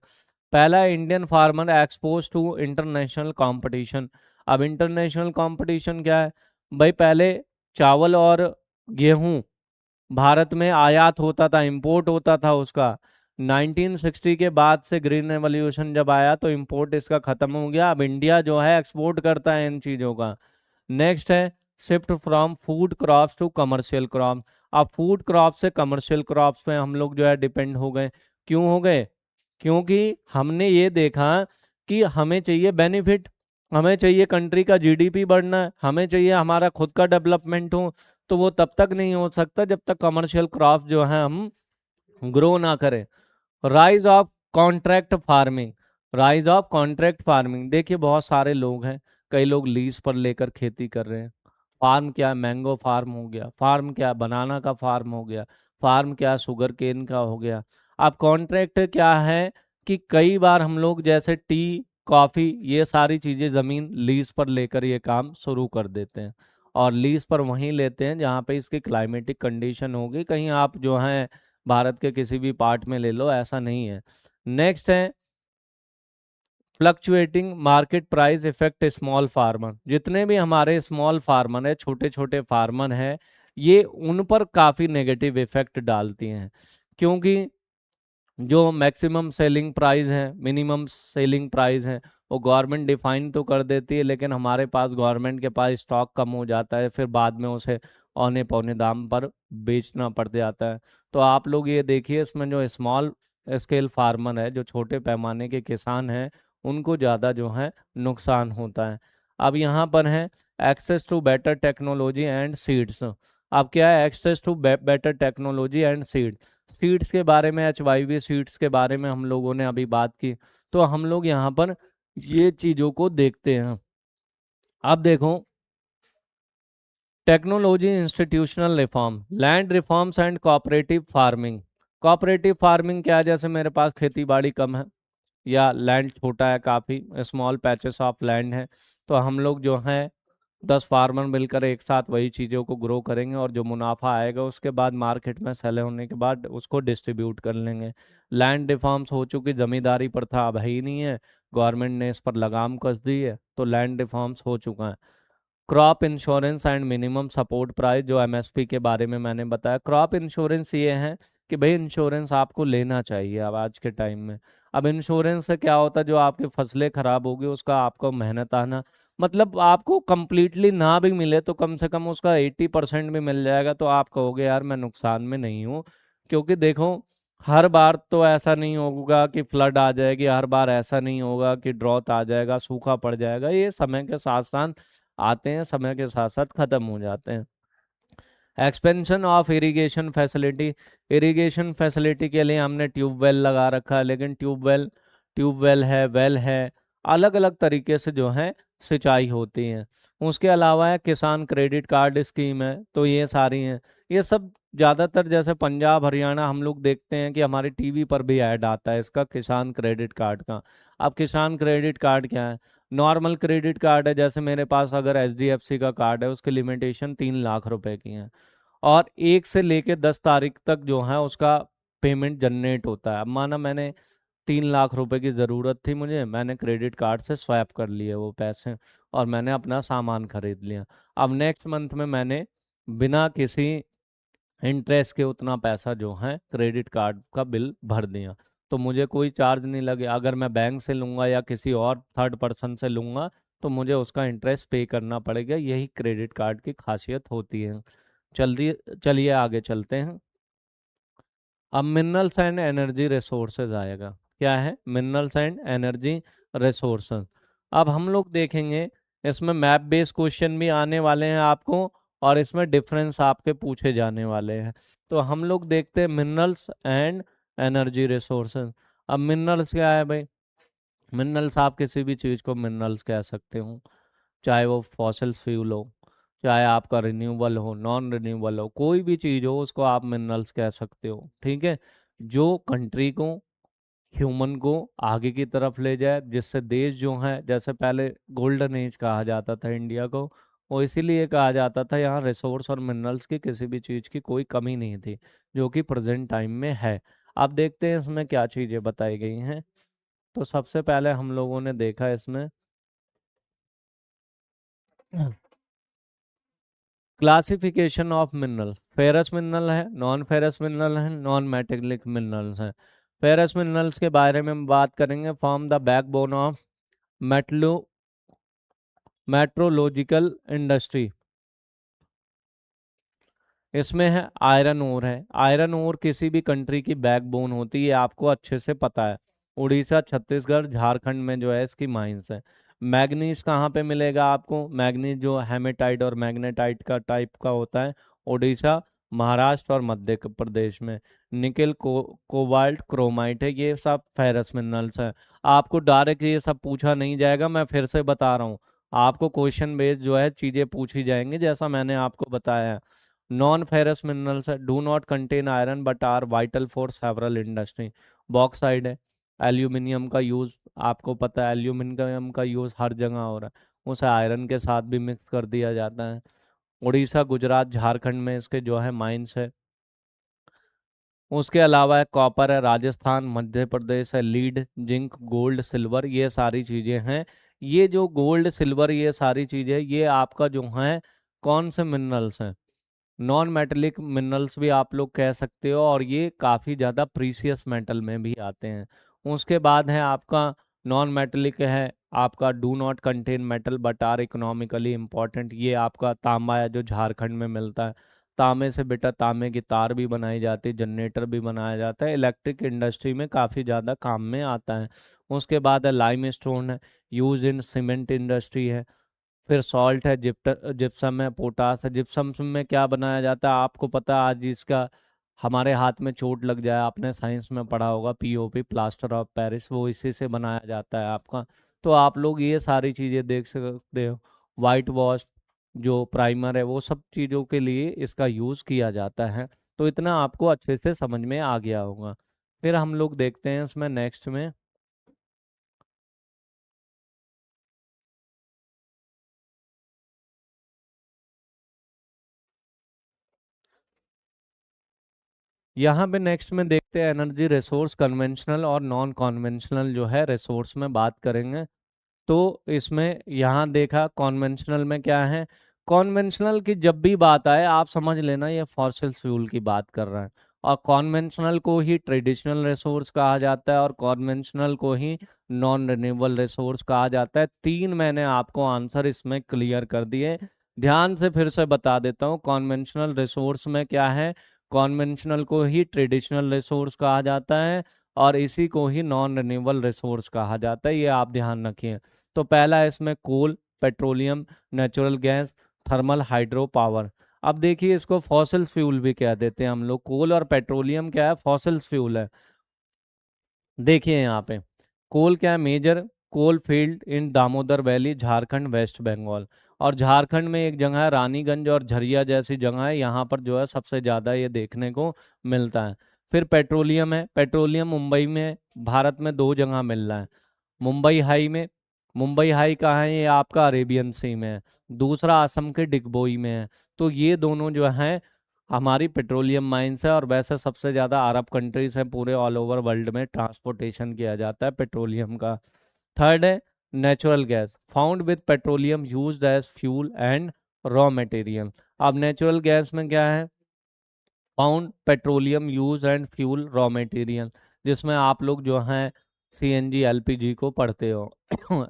पहला, Indian farmer expose to international competition. अब इंटरनेशनल कंपटीशन क्या है भाई? पहले चावल और गेहूं भारत में आयात होता था, इंपोर्ट होता था उसका। 1960 के बाद से ग्रीन रेवोल्यूशन जब आया तो इंपोर्ट इसका खत्म हो गया, अब इंडिया जो है एक्सपोर्ट करता है इन चीज़ों का। नेक्स्ट है shift from food crops to commercial crop. अब फूड क्रॉप से कमर्शियल क्रॉप्स पे हम लोग जो है डिपेंड हो गए। क्यों हो गए? क्योंकि हमने ये देखा कि हमें चाहिए बेनिफिट, हमें चाहिए कंट्री का जीडीपी बढ़ना, हमें चाहिए हमारा खुद का डेवलपमेंट हो। तो वो तब तक नहीं हो सकता जब तक कमर्शियल क्रॉप जो है हम ग्रो ना करें। Rise of contract farming. Rise of contract farming, देखिए बहुत सारे लोग हैं, कई लोग लीज पर लेकर खेती कर रहे हैं। फार्म क्या? मैंगो फार्म हो गया, फार्म क्या? बनाना का फार्म हो गया, फार्म क्या? शुगर केन का हो गया। अब कॉन्ट्रैक्ट क्या है कि कई बार हम लोग जैसे टी, कॉफी, ये सारी चीजें जमीन लीज पर लेकर ये काम शुरू कर देते हैं। और लीज पर वहीं लेते हैं जहाँ पे इसकी क्लाइमेटिक कंडीशन होगी, कहीं आप जो है भारत के किसी भी पार्ट में ले लो, ऐसा नहीं है। नेक्स्ट है fluctuating market price effect small farmer. जितने भी हमारे स्मॉल फार्मर है, छोटे छोटे फार्मर हैं, ये उन पर काफ़ी नेगेटिव इफेक्ट डालती हैं। क्योंकि जो मैक्सिमम सेलिंग प्राइस है, मिनिमम सेलिंग प्राइस है, वो गवर्नमेंट डिफाइन तो कर देती है, लेकिन हमारे पास गवर्नमेंट के पास स्टॉक कम हो जाता है, फिर बाद में उसे औने पौने दाम पर बेचना पड़ जाता है। तो आप लोग ये देखिए, इसमें जो स्मॉल स्केल फार्मर है, जो छोटे पैमाने के किसान हैं, उनको ज़्यादा जो है नुकसान होता है। अब यहाँ पर है access to better technology and seeds. अब क्या है access to better technology and seed? Seeds के बारे में, HYV सीड्स के बारे में हम लोगों ने अभी बात की। तो हम लोग यहाँ पर ये चीज़ों को देखते हैं। अब देखो, technology, institutional reform, land reforms and cooperative farming. Cooperative farming क्या है? जैसे मेरे पास खेती बाड़ी कम है या लैंड छोटा है, काफ़ी स्मॉल पैचेस ऑफ लैंड है, तो हम लोग जो है 10 फार्मर मिलकर एक साथ वही चीज़ों को ग्रो करेंगे, और जो मुनाफा आएगा उसके बाद मार्केट में सेल होने के बाद उसको डिस्ट्रीब्यूट कर लेंगे। लैंड रिफॉर्म्स हो चुकी, जमींदारी प्रथा अब है ही नहीं है, गवर्नमेंट ने इस पर लगाम कस दी है, तो लैंड रिफॉर्म्स हो चुका है। Crop insurance and minimum support price, जो MSP के बारे में मैंने बताया। क्रॉप इंश्योरेंस ये है कि भाई इंश्योरेंस आपको लेना चाहिए अब आज के टाइम में। अब इंश्योरेंस से क्या होता है, जो आपकी फसलें खराब होगी उसका आपको मेहनत आना, मतलब आपको कंप्लीटली ना भी मिले तो कम से कम उसका 80% भी मिल जाएगा, तो आप कहोगे यार मैं नुकसान में नहीं हूँ, क्योंकि देखो, हर बार तो ऐसा नहीं होगा कि फ्लड आ जाएगी, हर बार ऐसा नहीं होगा कि ड्रॉट आ जाएगा, सूखा पड़ जाएगा। ये समय के साथ साथ आते हैं, समय के साथ साथ खत्म हो जाते हैं। Expansion of irrigation facility. Irrigation facility के लिए हमने ट्यूबवेल लगा रखा है, लेकिन ट्यूबवेल ट्यूबवेल है, वेल है, अलग अलग तरीके से जो है सिंचाई होती है। उसके अलावा है किसान क्रेडिट कार्ड स्कीम है, तो ये सारी हैं। ये सब ज़्यादातर जैसे पंजाब हरियाणा हम लोग देखते हैं कि हमारे टीवी पर भी ऐड आता है इसका, किसान क्रेडिट कार्ड का। अब किसान क्रेडिट कार्ड क्या है? नॉर्मल क्रेडिट कार्ड है, जैसे मेरे पास अगर एचडीएफसी का कार्ड है, उसकी लिमिटेशन 3 लाख रुपए की है, और 1 से लेके 10 तारीख तक जो है उसका पेमेंट जनरेट होता है। अब माना मैंने 3 लाख रुपए की ज़रूरत थी मुझे, मैंने क्रेडिट कार्ड से स्वैप कर लिए वो पैसे, और मैंने अपना सामान खरीद लिया। अब नेक्स्ट मंथ में मैंने बिना किसी इंटरेस्ट के उतना पैसा जो है क्रेडिट कार्ड का बिल भर दिया, तो मुझे कोई चार्ज नहीं लगे। अगर मैं बैंक से लूँगा या किसी और थर्ड पर्सन से लूँगा तो मुझे उसका इंटरेस्ट पे करना पड़ेगा। यही क्रेडिट कार्ड की खासियत होती है। चलिए चलिए आगे चलते हैं। अब मिनरल्स एंड एनर्जी रिसोर्सेज आएगा। क्या है? Minerals and energy resources. अब हम लोग देखेंगे, इसमें मैप बेस्ड क्वेश्चन भी आने वाले हैं आपको, और इसमें डिफरेंस आपके पूछे जाने वाले हैं। तो हम लोग देखते हैं मिनरल्स एंड एनर्जी रिसोर्सेज। अब मिनरल्स क्या है भाई? मिनरल्स आप किसी भी चीज़ को मिनरल्स कह सकते हो, चाहे वो फॉसिल फ्यूल हो, चाहे आपका रिन्यूएबल हो, नॉन रिन्यूएबल हो, कोई भी चीज़ हो उसको आप मिनरल्स कह सकते हो। ठीक है? जो कंट्री को, ह्यूमन को आगे की तरफ ले जाए, जिससे देश जो है, जैसे पहले गोल्डन एज कहा जाता था इंडिया को, वो इसीलिए कहा जाता था यहाँ रिसोर्स और मिनरल्स की किसी भी चीज़ की कोई कमी नहीं थी, जो कि प्रेजेंट टाइम में है। अब देखते हैं इसमें क्या चीज़ें बताई गई हैं। तो सबसे पहले हम लोगों ने देखा इसमें classification of mineral. Ferrous mineral है, नॉन फेरस मिनरल है, नॉन मेटेलिक मिनरल्स हैं। फेरस मिनरल्स के बारे में हम बात करेंगे। Form the backbone of metallo metrological industry. इसमें है आयरन ओर है। आयरन ओर किसी भी कंट्री की बैकबोन होती है, आपको अच्छे से पता है। उड़ीसा, छत्तीसगढ़, झारखंड में जो है इसकी माइंस है। मैग्नीज कहाँ पे मिलेगा आपको? मैग्नीज जो हेमेटाइट और मैग्नेटाइट का टाइप का होता है, उड़ीसा, महाराष्ट्र और मध्य प्रदेश में। निकेल, कोबाल्ट, क्रोमाइट है, ये सब फेरस मिनरल्स है। आपको डायरेक्ट ये सब पूछा नहीं जाएगा, मैं फिर से बता रहा हूँ। आपको क्वेश्चन बेस्ड जो है चीज़ें पूछी जाएंगी, जैसा मैंने आपको बताया है। नॉन फेरस मिनरल्स है, do not contain iron but are vital for several industry. Bauxite है। एल्यूमिनियम का यूज़, आपको पता है एल्यूमिनियम का यूज़ हर जगह हो रहा है, उसे आयरन के साथ भी मिक्स कर दिया जाता है। उड़ीसा, गुजरात, झारखंड में इसके जो है माइंस है। उसके अलावा है कॉपर है, राजस्थान, मध्य प्रदेश है। लीड, जिंक, गोल्ड, सिल्वर, ये सारी चीज़ें हैं। ये जो गोल्ड सिल्वर ये सारी चीज़ें, ये आपका जो है कौन से मिनरल्स हैं? नॉन मेटेलिक मिनरल्स भी आप लोग कह सकते हो, और ये काफ़ी ज़्यादा प्रीसियस मेटल में भी आते हैं। उसके बाद है आपका नॉन मेटेलिक है, आपका do not contain metal but are economically important. ये आपका तांबा है जो झारखंड में मिलता है। तांबे से बेटा तांबे की तार भी बनाई जाती है, जनरेटर भी बनाया जाता है, इलेक्ट्रिक इंडस्ट्री में काफ़ी ज़्यादा काम में आता है। उसके बाद है लाइम स्टोन है, यूज इन सीमेंट इंडस्ट्री है। फिर सॉल्ट है, जिप्सम है, पोटास है। जिप्सम में क्या बनाया जाता है आपको पता है? आज इसका हमारे हाथ में चोट लग जाए, आपने साइंस में पढ़ा होगा, पीओपी, प्लास्टर ऑफ पेरिस, वो इसी से बनाया जाता है आपका। तो आप लोग ये सारी चीज़ें देख सकते हो। वाइट वॉश जो प्राइमर है, वो सब चीज़ों के लिए इसका यूज़ किया जाता है। तो इतना आपको अच्छे से समझ में आ गया होगा। फिर हम लोग देखते हैं इसमें नेक्स्ट में, यहाँ पे नेक्स्ट में देखते हैं एनर्जी रिसोर्स, कन्वेंशनल और नॉन कन्वेंशनल जो है रिसोर्स में बात करेंगे। तो इसमें यहाँ देखा कॉन्वेंशनल में क्या है। कॉन्वेंशनल की जब भी बात आए आप समझ लेना ये फॉसिल फ्यूल की बात कर रहा है, और कॉन्वेंशनल को ही ट्रेडिशनल रिसोर्स कहा जाता है, और कॉन्वेंशनल को ही नॉन रिन्यूएबल रिसोर्स कहा जाता है। 3 मैंने आपको आंसर इसमें क्लियर कर दिए। ध्यान से फिर से बता देता हूँ, कॉन्वेंशनल रिसोर्स में क्या है? कॉन्वेंशनल को ही ट्रेडिशनल रिसोर्स कहा जाता है और इसी को ही नॉन रिन्यूएबल रिसोर्स कहा जाता है, ये आप ध्यान रखिए। तो पहला है इसमें coal, petroleum, natural gas, thermal, hydro power. अब देखिए इसको फॉसिल फ्यूल भी कह देते हैं हम लोग। कोल और पेट्रोलियम क्या है, फॉसिल फ्यूल है। देखिए यहाँ पे कोल क्या है, major coal field in Damodar valley, Jharkhand, West Bengal. और झारखंड में एक जगह है रानीगंज और झरिया जैसी जगह है, यहाँ पर जो है सबसे ज़्यादा ये देखने को मिलता है। फिर पेट्रोलियम है, पेट्रोलियम मुंबई में, भारत में दो जगह मिल रहा है। मुंबई हाई में, मुंबई हाई कहाँ है, ये आपका अरेबियन सी में है। दूसरा असम के डिगबोई में है। तो ये दोनों जो हैं हमारी पेट्रोलियम माइंस है। और वैसे सबसे ज़्यादा अरब कंट्रीज हैं, पूरे ऑल ओवर वर्ल्ड में ट्रांसपोर्टेशन किया जाता है पेट्रोलियम का। थर्ड है natural gas, found with petroleum used as fuel and raw material. अब नेचुरल गैस में क्या है, found petroleum use and fuel raw material, जिसमें आप लोग जो हैं सीएनजी एलपीजी को पढ़ते हो।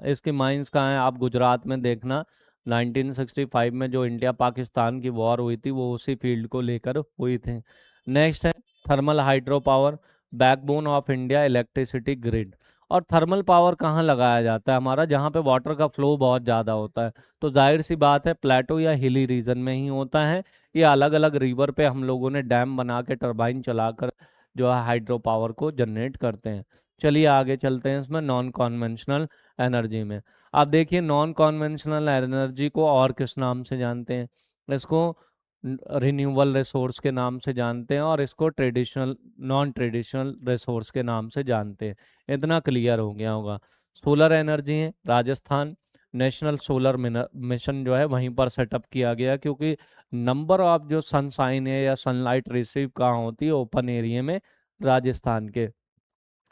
इसकी माइंस कहाँ है, आप गुजरात में देखना। 1965 में जो इंडिया पाकिस्तान की वॉर हुई थी वो उसी फील्ड को लेकर हुई थी। नेक्स्ट है thermal hydro power, backbone of India electricity grid. और थर्मल पावर कहाँ लगाया जाता है हमारा, जहाँ पे वाटर का फ्लो बहुत ज़्यादा होता है। तो जाहिर सी बात है प्लेटो या हिली रीजन में ही होता है। ये अलग अलग रिवर पे हम लोगों ने डैम बना के टरबाइन चलाकर जो है हाइड्रो पावर को जनरेट करते हैं। चलिए आगे चलते हैं इसमें नॉन कॉन्वेंशनल एनर्जी में। आप देखिए नॉन कॉन्वेंशनल एनर्जी को और किस नाम से जानते हैं, इसको रिन्यूएबल रिसोर्स के नाम से जानते हैं और इसको ट्रेडिशनल नॉन ट्रेडिशनल रिसोर्स के नाम से जानते हैं। इतना क्लियर हो गया होगा। सोलर एनर्जी है, राजस्थान नेशनल सोलर मिशन जो है वहीं पर सेटअप किया गया, क्योंकि नंबर ऑफ जो सनसाइन है या सनलाइट रिसीव कहाँ होती है, ओपन एरिया में, राजस्थान के।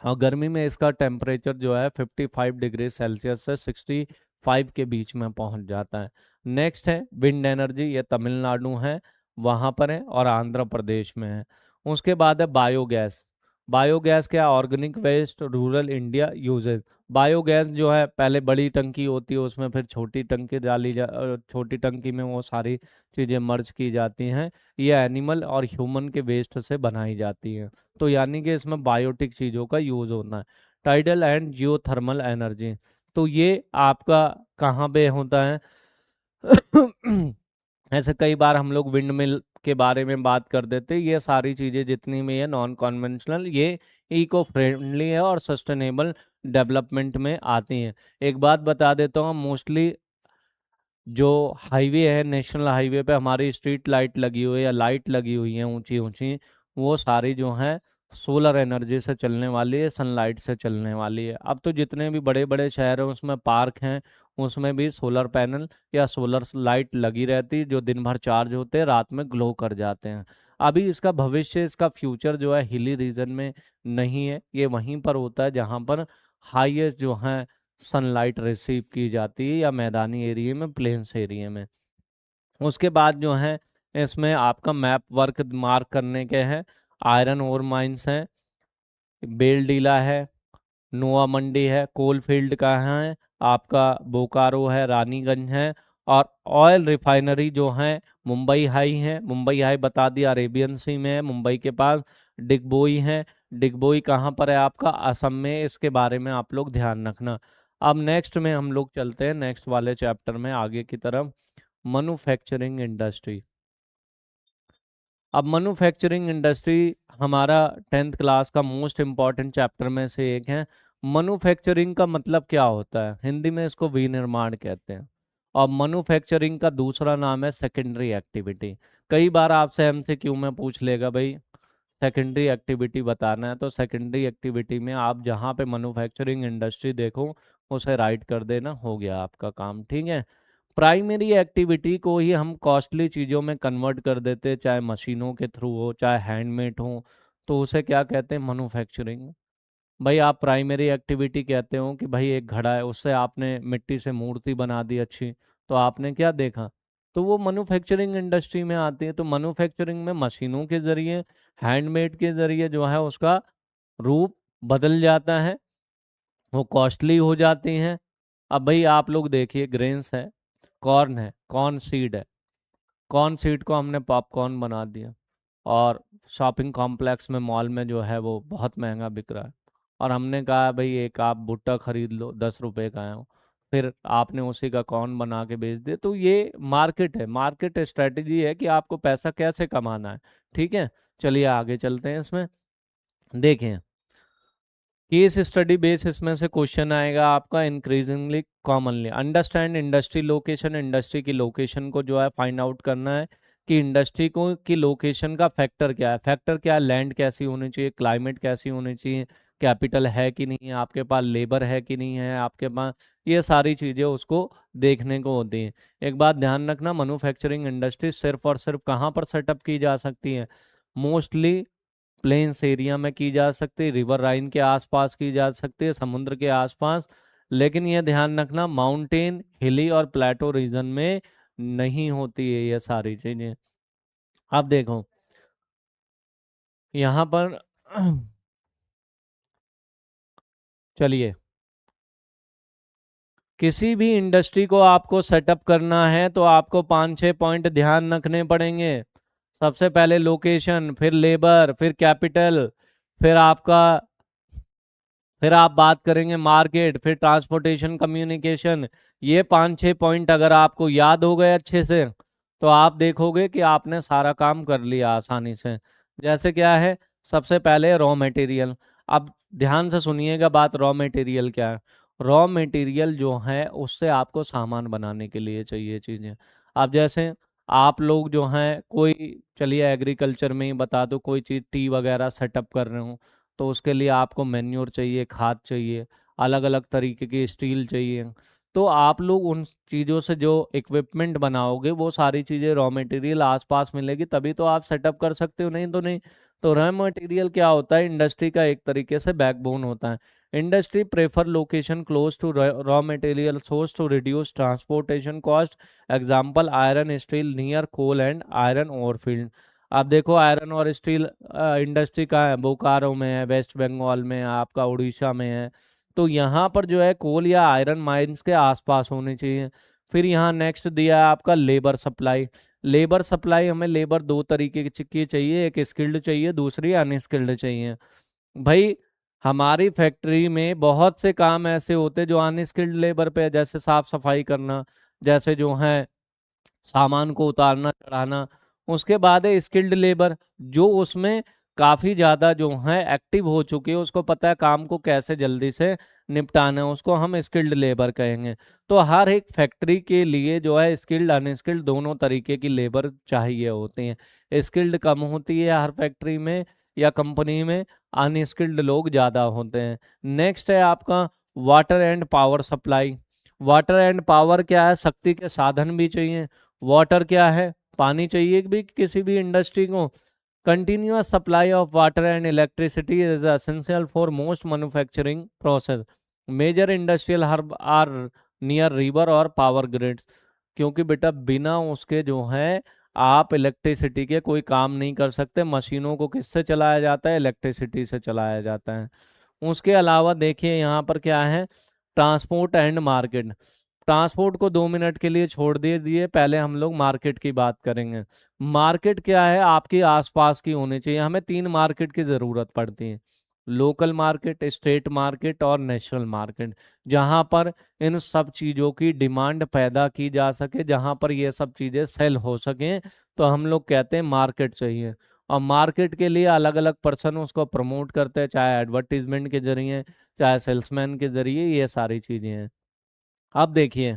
और गर्मी में इसका टेम्परेचर जो है 55 डिग्री सेल्सियस से 65 के बीच में पहुंच जाता है। नेक्स्ट है विंड एनर्जी, ये तमिलनाडु है वहाँ पर है और आंध्र प्रदेश में है। उसके बाद है बायोगैस। बायोगैस क्या, organic waste rural India uses. Biogas जो है पहले बड़ी टंकी होती है, उसमें फिर छोटी टंकी छोटी टंकी में वो सारी चीज़ें मर्ज की जाती हैं। ये एनिमल और ह्यूमन के वेस्ट से बनाई जाती हैं। तो यानी कि इसमें बायोटिक चीज़ों का यूज होना है। टाइडल एंड जियोथर्मल एनर्जी, तो ये आपका कहाँ पे होता है। ऐसे कई बार हम लोग विंड मिल के बारे में बात कर देते हैं। ये सारी चीज़ें जितनी भी है नॉन कन्वेंशनल, ये इको फ्रेंडली है और सस्टेनेबल डेवलपमेंट में आती हैं। एक बात बता देता हूँ, मोस्टली जो हाईवे है, नेशनल हाईवे पे हमारी स्ट्रीट लाइट लगी हुई है या लाइट लगी हुई है ऊंची ऊंची, वो सारी जो है सोलर एनर्जी से चलने वाली है, सनलाइट से चलने वाली है। अब तो जितने भी बड़े बड़े शहर हैं उसमें पार्क हैं, उसमें भी सोलर पैनल या सोलर लाइट लगी रहती है, जो दिन भर चार्ज होते हैं, रात में ग्लो कर जाते हैं। अभी इसका भविष्य, इसका फ्यूचर जो है हिली रीजन में नहीं है, ये वहीं पर होता है जहाँ पर हाईएस्ट जो है सनलाइट रिसीव की जाती है, या मैदानी एरिया में, प्लेन्स एरिया में। उसके बाद जो है इसमें आपका मैप वर्क मार्क करने के हैं। आयरन ओर माइंस हैं, बेलडीला है, नोआ मंडी है, कोल फील्ड कहाँ है आपका, बोकारो है, रानीगंज है। और ऑयल रिफाइनरी जो है मुंबई हाई है, मुंबई हाई बता दिया अरेबियन सी में है मुंबई के पास। डिगबोई है, डिगबोई कहाँ पर है आपका, असम में, इसके बारे में आप लोग ध्यान रखना। अब नेक्स्ट में हम लोग चलते हैं नेक्स्ट वाले चैप्टर में आगे की तरफ, मैन्युफैक्चरिंग इंडस्ट्री। अब मैन्युफैक्चरिंग इंडस्ट्री हमारा 10th क्लास का मोस्ट इम्पॉर्टेंट चैप्टर में से एक है। मैन्युफैक्चरिंग का मतलब क्या होता है, हिंदी में इसको विनिर्माण कहते हैं। और मैन्युफैक्चरिंग का दूसरा नाम है सेकेंडरी एक्टिविटी। कई बार आपसे एमसीक्यू में पूछ लेगा भाई सेकेंडरी एक्टिविटी बताना है, तो सेकेंडरी एक्टिविटी में आप जहाँ पे मैन्युफैक्चरिंग इंडस्ट्री देखो उसे राइट कर देना, हो गया आपका काम, ठीक है। प्राइमरी एक्टिविटी को ही हम कॉस्टली चीज़ों में कन्वर्ट कर देते हैं, चाहे मशीनों के थ्रू हो चाहे हैंडमेड हो, तो उसे क्या कहते हैं, मैन्युफैक्चरिंग। भाई आप प्राइमरी एक्टिविटी कहते हो कि भाई एक घड़ा है, उससे आपने मिट्टी से मूर्ति बना दी अच्छी, तो आपने क्या देखा, तो वो मैन्युफैक्चरिंग इंडस्ट्री में आती है। तो मैन्युफैक्चरिंग में मशीनों के जरिए, हैंडमेड के जरिए जो है उसका रूप बदल जाता है, वो कॉस्टली हो जाती हैं। अब भाई आप लोग देखिए ग्रेन्स है, कॉर्न सीड है, कॉर्न सीड को हमने पॉपकॉर्न बना दिया। और शॉपिंग कॉम्प्लेक्स में, मॉल में जो है वो बहुत महंगा बिक रहा है। और हमने कहा भाई एक आप भुट्टा खरीद लो, 10 रुपए का है, फिर आपने उसी का कौन बना के बेच दिया। तो ये मार्केट है, मार्केट स्ट्रेटेजी है कि आपको पैसा कैसे कमाना है। ठीक है, चलिए आगे चलते हैं इसमें। देखें, केस स्टडी बेस इसमें से क्वेश्चन आएगा आपका increasingly commonly. Understand industry location, industry की लोकेशन को जो है फाइंड आउट करना है कि इंडस्ट्री को की लोकेशन का फैक्टर क्या है। फैक्टर क्या है? लैंड कैसी होनी चाहिए, क्लाइमेट कैसी होनी चाहिए, कैपिटल है कि नहीं है आपके पास, लेबर है कि नहीं है आपके पास, ये सारी चीज़ें उसको देखने को होती हैं। एक बात ध्यान रखना, मैन्युफैक्चरिंग इंडस्ट्री सिर्फ और सिर्फ कहाँ पर सेटअप की जा सकती है? मोस्टली प्लेन्स एरिया में की जा सकती है, रिवर राइन के आसपास की जा सकती है, समुद्र के आसपास। लेकिन यह ध्यान रखना, माउंटेन, हिली और प्लेटो रीजन में नहीं होती है ये सारी चीजें। अब देखो यहाँ पर चलिए, किसी भी इंडस्ट्री को आपको सेटअप करना है तो आपको 5-6 पॉइंट ध्यान रखने पड़ेंगे। सबसे पहले लोकेशन, फिर लेबर, फिर कैपिटल, फिर आपका, फिर आप बात करेंगे मार्केट, फिर ट्रांसपोर्टेशन, कम्युनिकेशन। ये 5-6 पॉइंट अगर आपको याद हो गए अच्छे से, तो आप देखोगे कि आपने सारा काम कर लिया आसानी से। जैसे क्या है, सबसे पहले रॉ मटेरियल। अब ध्यान से सुनिएगा बात, रॉ मटेरियल क्या है? रॉ मटेरियल जो है उससे आपको सामान बनाने के लिए चाहिए चीज़ें। अब जैसे आप लोग जो हैं, कोई चलिए एग्रीकल्चर में ही बता दो, कोई चीज़ टी वगैरह सेटअप कर रहे हो, तो उसके लिए आपको मैन्योर चाहिए, खाद चाहिए, अलग अलग तरीके की स्टील चाहिए। तो आप लोग उन चीज़ों से जो इक्विपमेंट बनाओगे वो सारी चीज़ें, रॉ मटेरियल आसपास मिलेगी तभी तो आप सेटअप कर सकते हो, नहीं तो नहीं। तो रॉ मटेरियल क्या होता है? इंडस्ट्री का एक तरीके से बैकबोन होता है। Industry prefer location close to raw material source to reduce transportation cost. Example iron steel near coal and iron ore field. आप देखो आयरन और स्टील इंडस्ट्री कहाँ है? बोकारो में है, वेस्ट बंगाल में है, आपका उड़ीसा में है। तो यहाँ पर जो है कोल या आयरन माइंस के आसपास होनी चाहिए। फिर यहाँ नेक्स्ट दिया है आपका लेबर सप्लाई। लेबर सप्लाई, हमें लेबर दो तरीके की चाहिए, एक स्किल्ड चाहिए, दूसरी अनस्किल्ड चाहिए। भाई हमारी फैक्ट्री में बहुत से काम ऐसे होते हैं जो अनस्किल्ड लेबर पे है, जैसे साफ सफाई करना, जैसे जो है सामान को उतारना चढ़ाना। उसके बाद है स्किल्ड लेबर, जो उसमें काफी ज्यादा जो है एक्टिव हो चुकी है, उसको पता है काम को कैसे जल्दी से निपटाना है, उसको हम स्किल्ड लेबर कहेंगे। तो हर एक फैक्ट्री के लिए जो है स्किल्ड अनस्किल्ड दोनों तरीके की लेबर चाहिए होती है। स्किल्ड कम होती है हर फैक्ट्री में या कंपनी में, अनस्किल्ड लोग ज्यादा होते हैं। नेक्स्ट है आपका water and power supply. Water and power क्या है? शक्ति के साधन भी चाहिए। वाटर क्या है? पानी चाहिए भी किसी भी इंडस्ट्री को। Continuous supply of water and electricity is essential for most manufacturing process. Major industrial hub are near river और पावर ग्रिड्स। क्योंकि बेटा बिना उसके जो है आप इलेक्ट्रिसिटी के कोई काम नहीं कर सकते। मशीनों को किससे चलाया जाता है? इलेक्ट्रिसिटी से चलाया जाता है। उसके अलावा देखिए यहाँ पर क्या है, ट्रांसपोर्ट एंड मार्केट। ट्रांसपोर्ट को 2 मिनट के लिए छोड़ दिए, पहले हम लोग मार्केट की बात करेंगे। मार्केट क्या है? आपके आसपास की होनी चाहिए। हमें 3 मार्केट की ज़रूरत पड़ती है, लोकल मार्केट, स्टेट मार्केट और नेशनल मार्केट। जहां पर इन सब चीज़ों की डिमांड पैदा की जा सके, जहां पर ये सब चीज़ें सेल हो सकें, तो हम लोग कहते हैं मार्केट चाहिए। और मार्केट के लिए अलग अलग पर्सन उसको प्रमोट करते हैं, चाहे एडवर्टीजमेंट के जरिए, चाहे सेल्समैन के जरिए, ये सारी चीज़ें हैं। अब देखिए,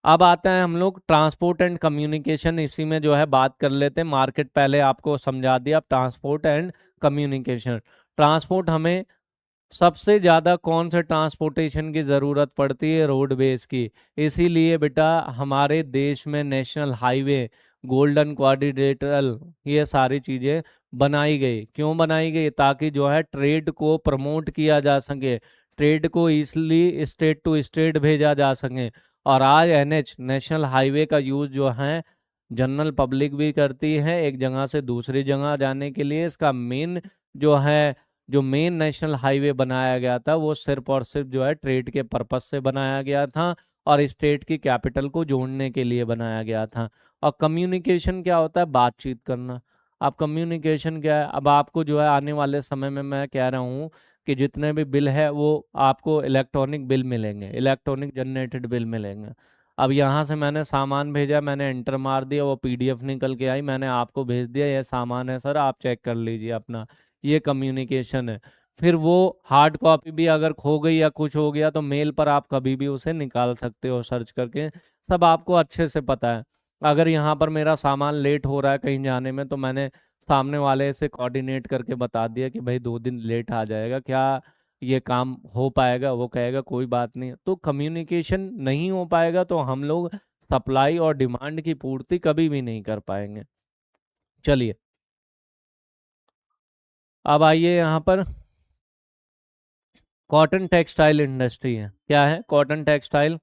अब आता है हम लोग ट्रांसपोर्ट एंड कम्युनिकेशन। इसी में जो है बात कर लेते हैं। मार्केट पहले आपको समझा दिया, अब ट्रांसपोर्ट एंड कम्युनिकेशन। ट्रांसपोर्ट, हमें सबसे ज्यादा कौन से ट्रांसपोर्टेशन की जरूरत पड़ती है? रोडवेज की। इसीलिए बेटा हमारे देश में नेशनल हाईवे, गोल्डन क्वाड्रिलेटरल, ये सारी चीजें बनाई गई। क्यों बनाई गई? ताकि जो है ट्रेड को प्रमोट किया जा सके, ट्रेड को इसलिए स्टेट टू स्टेट भेजा जा सके। और आज एनएच, नेशनल हाईवे का यूज जो है जनरल पब्लिक भी करती है एक जगह से दूसरी जगह जाने के लिए। इसका मेन जो है, जो मेन नेशनल हाईवे बनाया गया था वो सिर्फ और सिर्फ जो है ट्रेड के पर्पस से बनाया गया था और स्टेट की कैपिटल को जोड़ने के लिए बनाया गया था। और कम्युनिकेशन क्या होता है? बातचीत करना। अब कम्युनिकेशन क्या है, अब आपको जो है आने वाले समय में मैं कह रहा हूँ कि जितने भी बिल है वो आपको इलेक्ट्रॉनिक बिल मिलेंगे, इलेक्ट्रॉनिक जनरेटेड बिल मिलेंगे। अब यहाँ से मैंने सामान भेजा, मैंने एंटर मार दिया, वो पीडीएफ निकल के आई, मैंने आपको भेज दिया ये सामान है सर, आप चेक कर लीजिए अपना, ये कम्युनिकेशन है। फिर वो हार्ड कॉपी भी अगर खो गई या कुछ हो गया तो मेल पर आप कभी भी उसे निकाल सकते हो सर्च करके, सब आपको अच्छे से पता है। अगर यहाँ पर मेरा सामान लेट हो रहा है कहीं जाने में, तो मैंने सामने वाले से कोऑर्डिनेट करके बता दिया कि भाई 2 दिन लेट आ जाएगा, क्या ये काम हो पाएगा, वो कहेगा कोई बात नहीं। तो कम्युनिकेशन नहीं हो पाएगा तो हम लोग सप्लाई और डिमांड की पूर्ति कभी भी नहीं कर पाएंगे। चलिए अब आइए यहाँ पर, कॉटन टेक्सटाइल इंडस्ट्री है, क्या है cotton textile,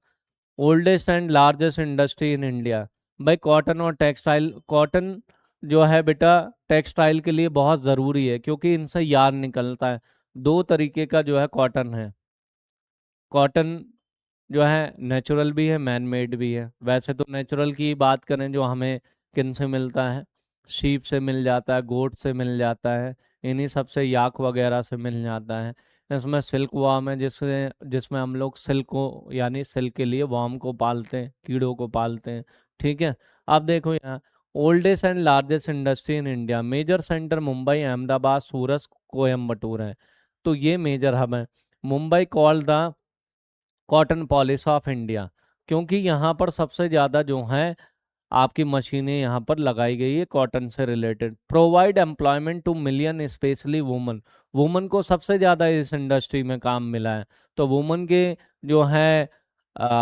oldest and largest industry in India. भाई कॉटन और टेक्सटाइल, कॉटन जो है बेटा टेक्सटाइल के लिए बहुत ज़रूरी है क्योंकि इनसे यार्न निकलता है। दो तरीके का जो है कॉटन है, कॉटन जो है नेचुरल भी है, मैन मेड भी है। वैसे तो नेचुरल की बात करें जो हमें किन से मिलता है, शीप से मिल जाता है, गोट से मिल जाता है, इन्हीं सब से, याक वगैरह से मिल जाता है। इसमें सिल्क वार्म है जिसमें हम लोग सिल्क को यानी सिल्क के लिए वार्म को पालते हैं, कीड़ों को पालते हैं। ठीक है। अब देखो यहाँ, oldest and largest industry in India, major centre Mumbai, Ahmedabad, Surat, Coimbatore है। तो ये मेजर हब है। Mumbai call the cottonopolis of India, क्योंकि यहाँ पर सबसे ज़्यादा जो है आपकी मशीनें यहाँ पर लगाई गई है कॉटन से related. Provide employment two million specially woman, woman को सबसे ज़्यादा इस इंडस्ट्री में काम मिला है। तो वुमन के जो है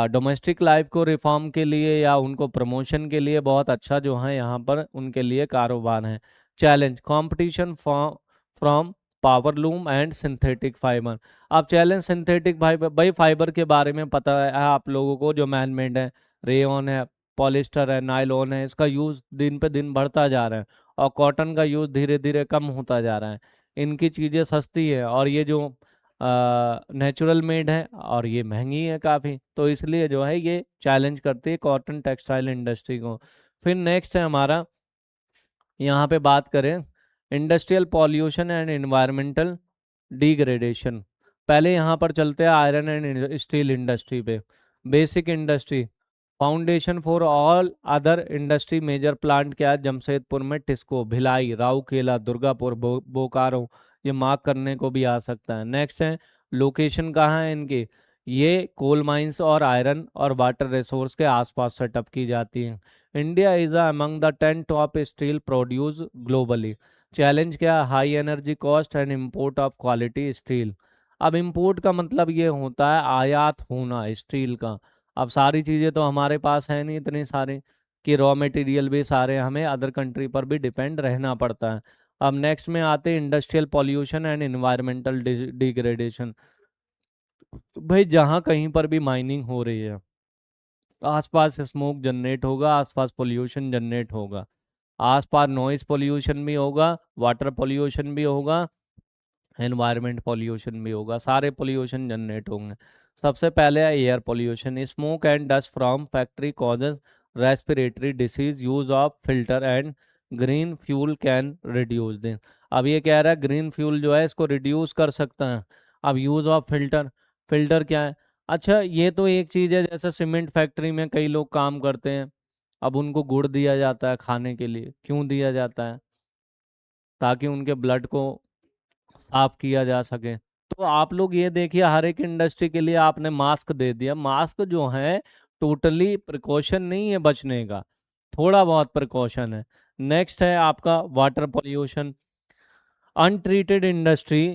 डोमेस्टिक लाइफ को रिफॉर्म के लिए या उनको प्रमोशन के लिए बहुत अच्छा जो है यहाँ पर उनके लिए कारोबार है। Challenge, competition from power loom and synthetic fibre. अब चैलेंज सिंथेटिक फाइबर, भाई फाइबर के बारे में पता है आप लोगों को, जो मैन मेड है, रेयन है, पॉलिस्टर है, नायलॉन है, इसका यूज़ दिन पे दिन बढ़ता जा रहा है और कॉटन का यूज़ धीरे धीरे कम होता जा रहा है। इनकी चीज़ें सस्ती है और ये जो नेचुरल मेड है और ये महंगी है काफ़ी, तो इसलिए जो है ये चैलेंज करती है कॉटन टेक्सटाइल इंडस्ट्री को। फिर नेक्स्ट है हमारा, यहाँ पे बात करें industrial pollution and environmental degradation. पहले यहाँ पर चलते हैं आयरन एंड स्टील इंडस्ट्री पे। Basic industry, foundation for all other industry, major plant क्या है, जमशेदपुर में टिस्को, भिलाई, राउरकेला, दुर्गापुर, बोकारो, ये मार्क करने को भी आ सकता है। नेक्स्ट है लोकेशन कहाँ है इनकी, ये कोल माइंस और आयरन और वाटर रिसोर्स के आसपास सेटअप की जाती हैं। India is among the 10 top steel produce globally. Challenge क्या, high energy cost and import of quality steel. अब इम्पोर्ट का मतलब ये होता है आयात होना स्टील का। अब सारी चीज़ें तो हमारे पास है नहीं इतनी सारी, कि रॉ मटेरियल भी सारे हमें अदर कंट्री पर भी डिपेंड रहना पड़ता है। अब नेक्स्ट में आते हैं industrial pollution and environmental degradation. भाई जहाँ कहीं पर भी माइनिंग हो रही है, आसपास स्मोक जनरेट होगा, आसपास पोल्यूशन जनरेट होगा, आसपास नॉइस पोल्यूशन भी होगा, वाटर पोल्यूशन भी होगा, एनवायरनमेंट पोल्यूशन भी होगा, सारे पोल्यूशन जनरेट होंगे। सबसे पहले है air pollution, smoke and dust from factory causes respiratory disease, use of filter and green fuel can reduce दिन। अब ये कह रहा है ग्रीन फ्यूल जो है इसको रिड्यूस कर सकता है। अब यूज ऑफ फिल्टर, फिल्टर क्या है, अच्छा ये तो एक चीज़ है, जैसे सीमेंट फैक्ट्री में कई लोग काम करते हैं, अब उनको गुड़ दिया जाता है खाने के लिए, क्यों दिया जाता है, ताकि उनके ब्लड को साफ किया जा सके। तो आप लोग ये देखिए हर एक इंडस्ट्री के लिए आपने मास्क दे दिया, मास्क जो है टोटली प्रिकॉशन नहीं है बचने का, थोड़ा बहुत प्रिकॉशन है। नेक्स्ट है आपका water pollution, untreated industry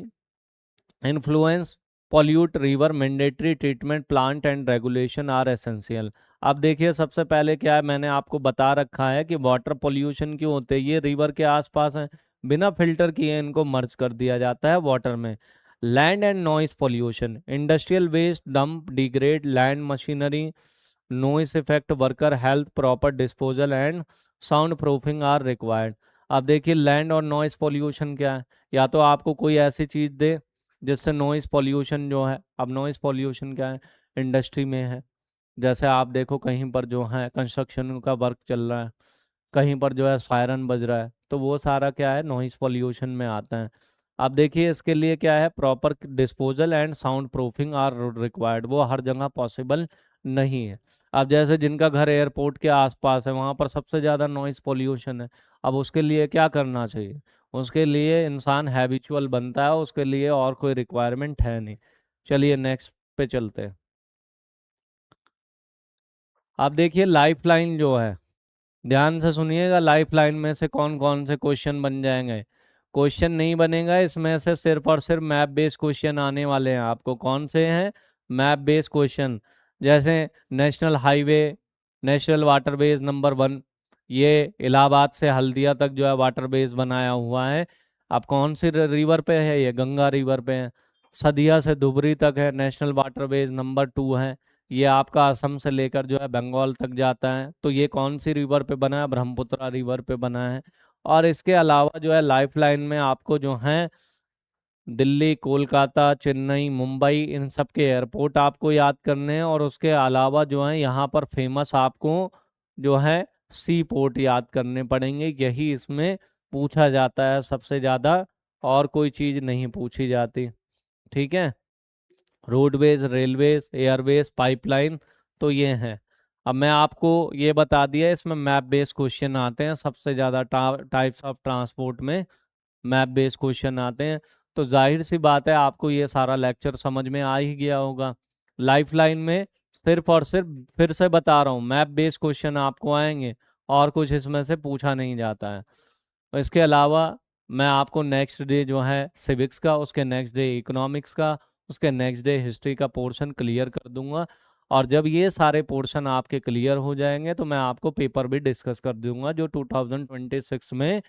influence pollute river, mandatory treatment plant and regulation are essential. अब देखिए सबसे पहले क्या है, मैंने आपको बता रखा है कि वाटर पोल्यूशन क्यों होते हैं, ये रिवर के आसपास है, बिना फिल्टर किए इनको मर्ज कर दिया जाता है वाटर में। Land and noise pollution, industrial waste dump degrade land machinery, noise effect worker health, proper disposal and sound proofing are required. अब देखिए लैंड और नॉइस पोल्यूशन क्या है, या तो आपको कोई ऐसी चीज़ दे जिससे नॉइस पोल्यूशन जो है, अब नॉइस पोल्यूशन क्या है, इंडस्ट्री में है, जैसे आप देखो कहीं पर जो है कंस्ट्रक्शन का वर्क चल रहा है, कहीं पर जो है सायरन बज रहा है, तो वो सारा क्या है, नॉइस पॉल्यूशन में आता है। अब देखिए इसके लिए क्या है, proper disposal and sound proofing are required, वो हर जगह पॉसिबल नहीं है। अब जैसे जिनका घर एयरपोर्ट के आसपास है, वहाँ पर सबसे ज़्यादा नॉइस पॉल्यूशन है। अब उसके लिए क्या करना चाहिए, उसके लिए इंसान हैबिचुअल बनता है, उसके लिए और कोई रिक्वायरमेंट है नहीं। चलिए नेक्स्ट पे चलते हैं। अब देखिए लाइफ लाइन जो है, ध्यान से सुनिएगा, लाइफ लाइन में से कौन कौन से क्वेश्चन बन जाएंगे। क्वेश्चन नहीं बनेगा इसमें से, सिर्फ और सिर्फ मैप बेस्ड क्वेश्चन आने वाले हैं आपको। कौन से हैं, मैप बेस्ड क्वेश्चन। जैसे national highway, national waterways number 1, ये इलाहाबाद से हल्दिया तक जो है वाटरवेज बनाया हुआ है। अब कौन सी रिवर पे है, ये गंगा रिवर पे है। सदिया से धुबरी तक है, नेशनल वाटरवेज नंबर 2 है। ये आपका असम से लेकर जो है बंगाल तक जाता है। तो ये कौन सी रिवर पे बना है, ब्रह्मपुत्र रिवर पे बना है। और इसके अलावा जो है लाइफ लाइन में आपको जो है दिल्ली, कोलकाता, चेन्नई, मुंबई, इन सब के एयरपोर्ट आपको याद करने हैं। और उसके अलावा जो है यहाँ पर फेमस आपको जो है सी पोर्ट याद करने पड़ेंगे। यही इसमें पूछा जाता है सबसे ज़्यादा, और कोई चीज़ नहीं पूछी जाती। ठीक है, रोडवेज, रेलवेज, एयरवेज, पाइपलाइन, तो ये हैं। अब मैं आपको ये बता दिया, इसमें मैप बेस्ड क्वेश्चन आते हैं सबसे ज़्यादा, टाइप्स ऑफ ट्रांसपोर्ट में मैप बेस्ड क्वेश्चन आते हैं। तो जाहिर सी बात है आपको ये सारा लेक्चर समझ में आ ही गया होगा। लाइफ लाइन में सिर्फ और सिर्फ, फिर से बता रहा हूँ, मैप बेस्ड क्वेश्चन आपको आएंगे, और कुछ इसमें से पूछा नहीं जाता है। इसके अलावा मैं आपको नेक्स्ट डे जो है सिविक्स का, उसके नेक्स्ट डे इकोनॉमिक्स का, उसके नेक्स्ट डे हिस्ट्री का पोर्शन क्लियर कर दूंगा। और जब ये सारे पोर्शन आपके क्लियर हो जाएंगे तो मैं आपको पेपर भी डिस्कस कर दूंगा, जो 2026 में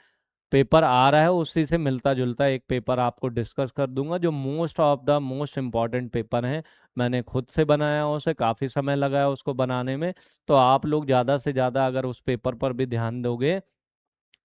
पेपर आ रहा है उसी से मिलता जुलता एक पेपर आपको डिस्कस कर दूंगा, जो most of the most important paper है। मैंने खुद से बनाया उसे, काफ़ी समय लगाया उसको बनाने में। तो आप लोग ज़्यादा से ज़्यादा अगर उस पेपर पर भी ध्यान दोगे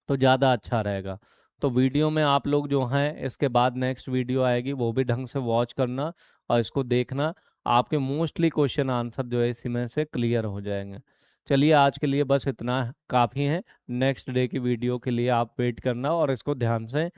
तो ज़्यादा अच्छा रहेगा। तो वीडियो में आप लोग जो हैं, इसके बाद नेक्स्ट वीडियो आएगी, वो भी ढंग से वॉच करना और इसको देखना। आपके मोस्टली क्वेश्चन आंसर जो है इसी में से क्लियर हो जाएंगे। चलिए आज के लिए बस इतना काफ़ी है। नेक्स्ट डे की वीडियो के लिए आप वेट करना और इसको ध्यान से